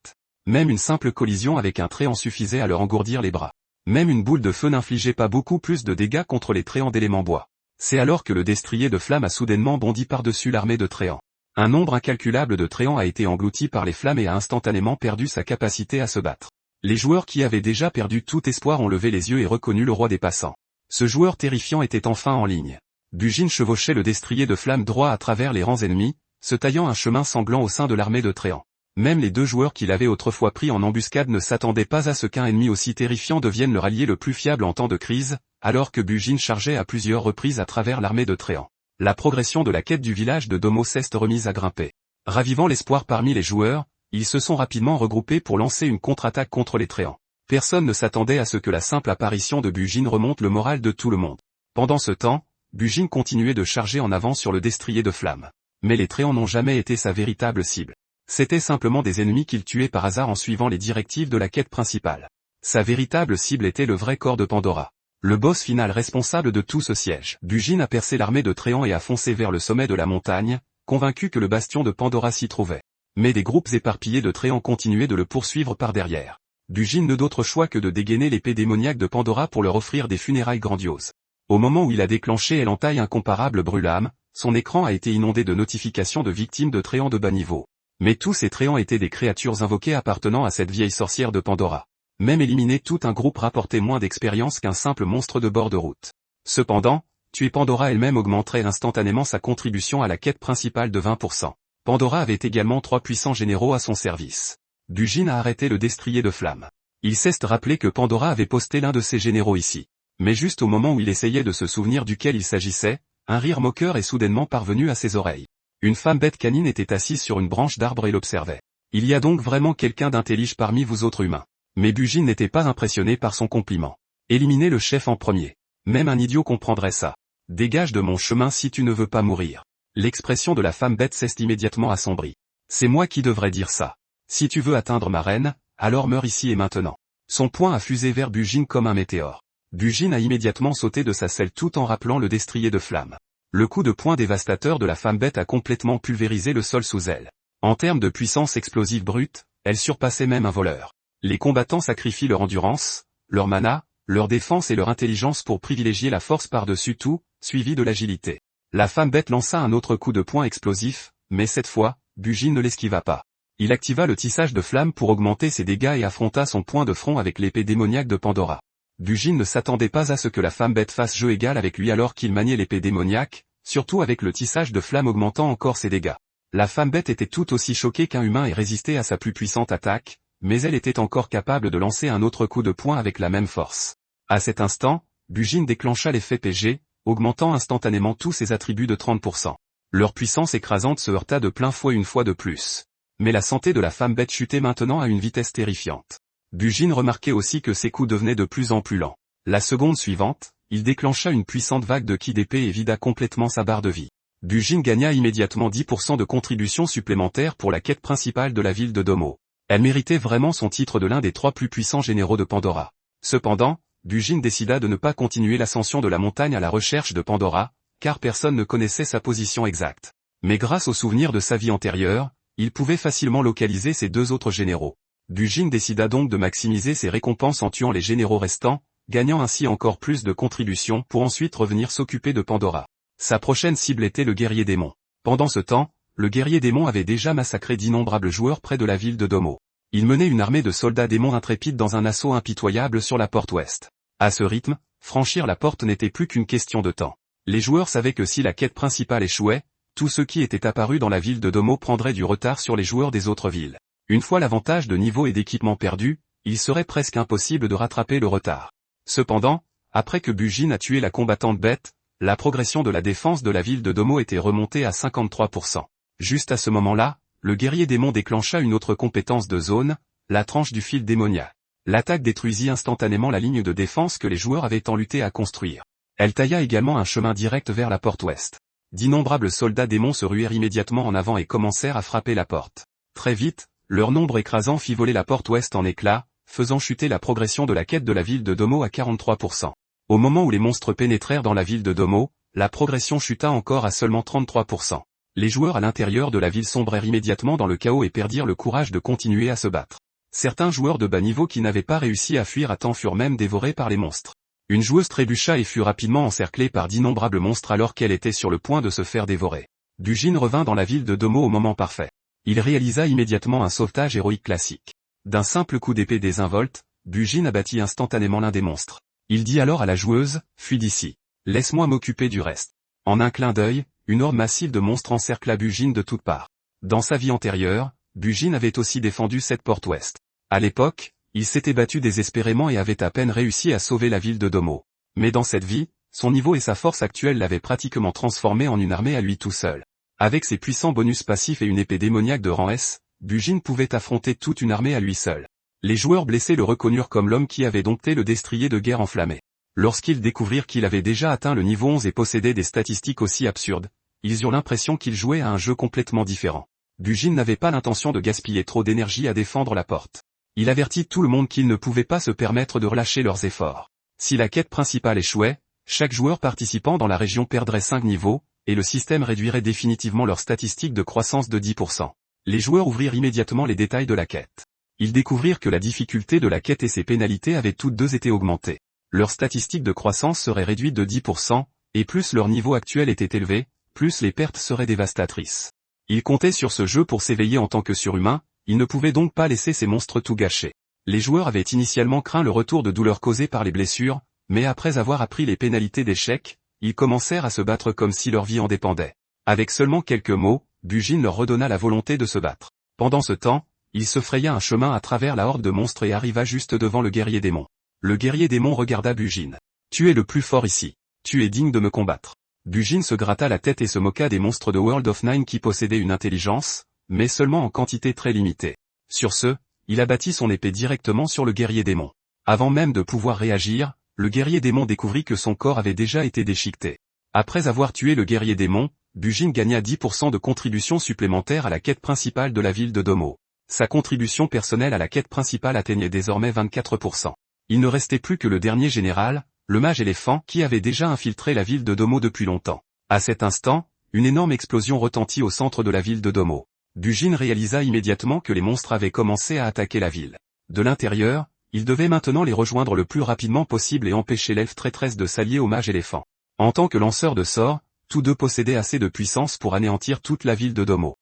Même une simple collision avec un tréant suffisait à leur engourdir les bras. Même une boule de feu n'infligeait pas beaucoup plus de dégâts contre les tréants d'éléments bois. C'est alors que le destrier de flammes a soudainement bondi par-dessus l'armée de tréants. Un nombre incalculable de tréants a été englouti par les flammes et a instantanément perdu sa capacité à se battre. Les joueurs qui avaient déjà perdu tout espoir ont levé les yeux et reconnu le roi des passants. Ce joueur terrifiant était enfin en ligne. Bujin chevauchait le destrier de flammes droit à travers les rangs ennemis, se taillant un chemin sanglant au sein de l'armée de tréants. Même les deux joueurs qu'il avait autrefois pris en embuscade ne s'attendaient pas à ce qu'un ennemi aussi terrifiant devienne leur allié le plus fiable en temps de crise, alors que Bujin chargeait à plusieurs reprises à travers l'armée de tréants. La progression de la quête du village de Domo s'est remise à grimper. Ravivant l'espoir parmi les joueurs, ils se sont rapidement regroupés pour lancer une contre-attaque contre les tréants. Personne ne s'attendait à ce que la simple apparition de Bujin remonte le moral de tout le monde. Pendant ce temps, Bujin continuait de charger en avant sur le destrier de flammes. Mais les tréants n'ont jamais été sa véritable cible. C'étaient simplement des ennemis qu'il tuait par hasard en suivant les directives de la quête principale. Sa véritable cible était le vrai corps de Pandora. Le boss final responsable de tout ce siège. Bujin a percé l'armée de tréants et a foncé vers le sommet de la montagne, convaincu que le bastion de Pandora s'y trouvait. Mais des groupes éparpillés de tréants continuaient de le poursuivre par derrière. Bujin n'a d'autre choix que de dégainer l'épée démoniaque de Pandora pour leur offrir des funérailles grandioses. Au moment où il a déclenché elle entaille incomparable brûlame, son écran a été inondé de notifications de victimes de tréants de bas niveau. Mais tous ces tréants étaient des créatures invoquées appartenant à cette vieille sorcière de Pandora. Même éliminer tout un groupe rapportait moins d'expérience qu'un simple monstre de bord de route. Cependant, tuer Pandora elle-même augmenterait instantanément sa contribution à la quête principale de 20%. Pandora avait également 3 puissants généraux à son service. Bujin a arrêté le destrier de flammes. Il s'est rappelé que Pandora avait posté l'un de ses généraux ici. Mais juste au moment où il essayait de se souvenir duquel il s'agissait, un rire moqueur est soudainement parvenu à ses oreilles. Une femme bête canine était assise sur une branche d'arbre et l'observait. Il y a donc vraiment quelqu'un d'intelligent parmi vous autres humains. Mais Bujin n'était pas impressionné par son compliment. Éliminez le chef en premier. Même un idiot comprendrait ça. Dégage de mon chemin si tu ne veux pas mourir. L'expression de la femme bête s'est immédiatement assombrie. C'est moi qui devrais dire ça. Si tu veux atteindre ma reine, alors meurs ici et maintenant. Son poing a fusé vers Bujin comme un météore. Bujin a immédiatement sauté de sa selle tout en rappelant le destrier de flammes. Le coup de poing dévastateur de la femme bête a complètement pulvérisé le sol sous elle. En termes de puissance explosive brute, elle surpassait même un voleur. Les combattants sacrifient leur endurance, leur mana, leur défense et leur intelligence pour privilégier la force par-dessus tout, suivi de l'agilité. La femme bête lança un autre coup de poing explosif, mais cette fois, Bujin ne l'esquiva pas. Il activa le tissage de flammes pour augmenter ses dégâts et affronta son point de front avec l'épée démoniaque de Pandora. Bujin ne s'attendait pas à ce que la femme bête fasse jeu égal avec lui alors qu'il maniait l'épée démoniaque, surtout avec le tissage de flammes augmentant encore ses dégâts. La femme bête était tout aussi choquée qu'un humain et résistait à sa plus puissante attaque, mais elle était encore capable de lancer un autre coup de poing avec la même force. À cet instant, Bujin déclencha l'effet PG, augmentant instantanément tous ses attributs de 30%. Leur puissance écrasante se heurta de plein fouet une fois de plus. Mais la santé de la femme bête chutait maintenant à une vitesse terrifiante. Bujin remarquait aussi que ses coups devenaient de plus en plus lents. La seconde suivante, il déclencha une puissante vague de ki d'épée et vida complètement sa barre de vie. Bujin gagna immédiatement 10% de contribution supplémentaire pour la quête principale de la ville de Domo. Elle méritait vraiment son titre de l'un des 3 plus puissants généraux de Pandora. Cependant, Bujin décida de ne pas continuer l'ascension de la montagne à la recherche de Pandora, car personne ne connaissait sa position exacte. Mais grâce aux souvenirs de sa vie antérieure, il pouvait facilement localiser ses 2 autres généraux. Bujin décida donc de maximiser ses récompenses en tuant les généraux restants, gagnant ainsi encore plus de contributions pour ensuite revenir s'occuper de Pandora. Sa prochaine cible était le guerrier démon. Pendant ce temps, le guerrier démon avait déjà massacré d'innombrables joueurs près de la ville de Domo. Il menait une armée de soldats démons intrépides dans un assaut impitoyable sur la porte ouest. À ce rythme, franchir la porte n'était plus qu'une question de temps. Les joueurs savaient que si la quête principale échouait, tous ceux qui étaient apparus dans la ville de Domo prendraient du retard sur les joueurs des autres villes. Une fois l'avantage de niveau et d'équipement perdu, il serait presque impossible de rattraper le retard. Cependant, après que Bujin a tué la combattante bête, la progression de la défense de la ville de Domo était remontée à 53%. Juste à ce moment-là, le guerrier démon déclencha une autre compétence de zone, la tranche du fil démoniaque. L'attaque détruisit instantanément la ligne de défense que les joueurs avaient tant lutté à construire. Elle tailla également un chemin direct vers la porte ouest. D'innombrables soldats démons se ruèrent immédiatement en avant et commencèrent à frapper la porte. Très vite, leur nombre écrasant fit voler la porte ouest en éclats, faisant chuter la progression de la quête de la ville de Domo à 43%. Au moment où les monstres pénétrèrent dans la ville de Domo, la progression chuta encore à seulement 33%. Les joueurs à l'intérieur de la ville sombrèrent immédiatement dans le chaos et perdirent le courage de continuer à se battre. Certains joueurs de bas niveau qui n'avaient pas réussi à fuir à temps furent même dévorés par les monstres. Une joueuse trébucha et fut rapidement encerclée par d'innombrables monstres alors qu'elle était sur le point de se faire dévorer. Bujin revint dans la ville de Domo au moment parfait. Il réalisa immédiatement un sauvetage héroïque classique. D'un simple coup d'épée désinvolte, Bujin abattit instantanément l'un des monstres. Il dit alors à la joueuse, « Fuis d'ici. Laisse-moi m'occuper du reste. » En un clin d'œil, une horde massive de monstres encercla Bujin de toutes parts. Dans sa vie antérieure, Bujin avait aussi défendu cette porte ouest. À l'époque, il s'était battu désespérément et avait à peine réussi à sauver la ville de Domo. Mais dans cette vie, son niveau et sa force actuelle l'avaient pratiquement transformé en une armée à lui tout seul. Avec ses puissants bonus passifs et une épée démoniaque de rang S, Bujin pouvait affronter toute une armée à lui seul. Les joueurs blessés le reconnurent comme l'homme qui avait dompté le destrier de guerre enflammé. Lorsqu'ils découvrirent qu'il avait déjà atteint le niveau 11 et possédait des statistiques aussi absurdes, ils eurent l'impression qu'il jouait à un jeu complètement différent. Bujin n'avait pas l'intention de gaspiller trop d'énergie à défendre la porte. Il avertit tout le monde qu'ils ne pouvaient pas se permettre de relâcher leurs efforts. Si la quête principale échouait, chaque joueur participant dans la région perdrait 5 niveaux, et le système réduirait définitivement leurs statistiques de croissance de 10%. Les joueurs ouvrirent immédiatement les détails de la quête. Ils découvrirent que la difficulté de la quête et ses pénalités avaient toutes deux été augmentées. Leurs statistiques de croissance seraient réduites de 10%, et plus leur niveau actuel était élevé, plus les pertes seraient dévastatrices. Ils comptaient sur ce jeu pour s'éveiller en tant que surhumains, ils ne pouvaient donc pas laisser ces monstres tout gâcher. Les joueurs avaient initialement craint le retour de douleurs causées par les blessures, mais après avoir appris les pénalités d'échec, ils commencèrent à se battre comme si leur vie en dépendait. Avec seulement quelques mots, Bujin leur redonna la volonté de se battre. Pendant ce temps, il se fraya un chemin à travers la horde de monstres et arriva juste devant le guerrier démon. Le guerrier démon regarda Bujin. « Tu es le plus fort ici. Tu es digne de me combattre. » Bujin se gratta la tête et se moqua des monstres de World of Nine qui possédaient une intelligence, mais seulement en quantité très limitée. Sur ce, il abattit son épée directement sur le guerrier démon. Avant même de pouvoir réagir, le guerrier démon découvrit que son corps avait déjà été déchiqueté. Après avoir tué le guerrier démon, Bujin gagna 10% de contribution supplémentaire à la quête principale de la ville de Domo. Sa contribution personnelle à la quête principale atteignait désormais 24%. Il ne restait plus que le dernier général, le mage éléphant qui avait déjà infiltré la ville de Domo depuis longtemps. À cet instant, une énorme explosion retentit au centre de la ville de Domo. Bujin réalisa immédiatement que les monstres avaient commencé à attaquer la ville. De l'intérieur, il devait maintenant les rejoindre le plus rapidement possible et empêcher l'elfe traîtresse de s'allier au mage éléphant. En tant que lanceur de sorts, tous deux possédaient assez de puissance pour anéantir toute la ville de Domo.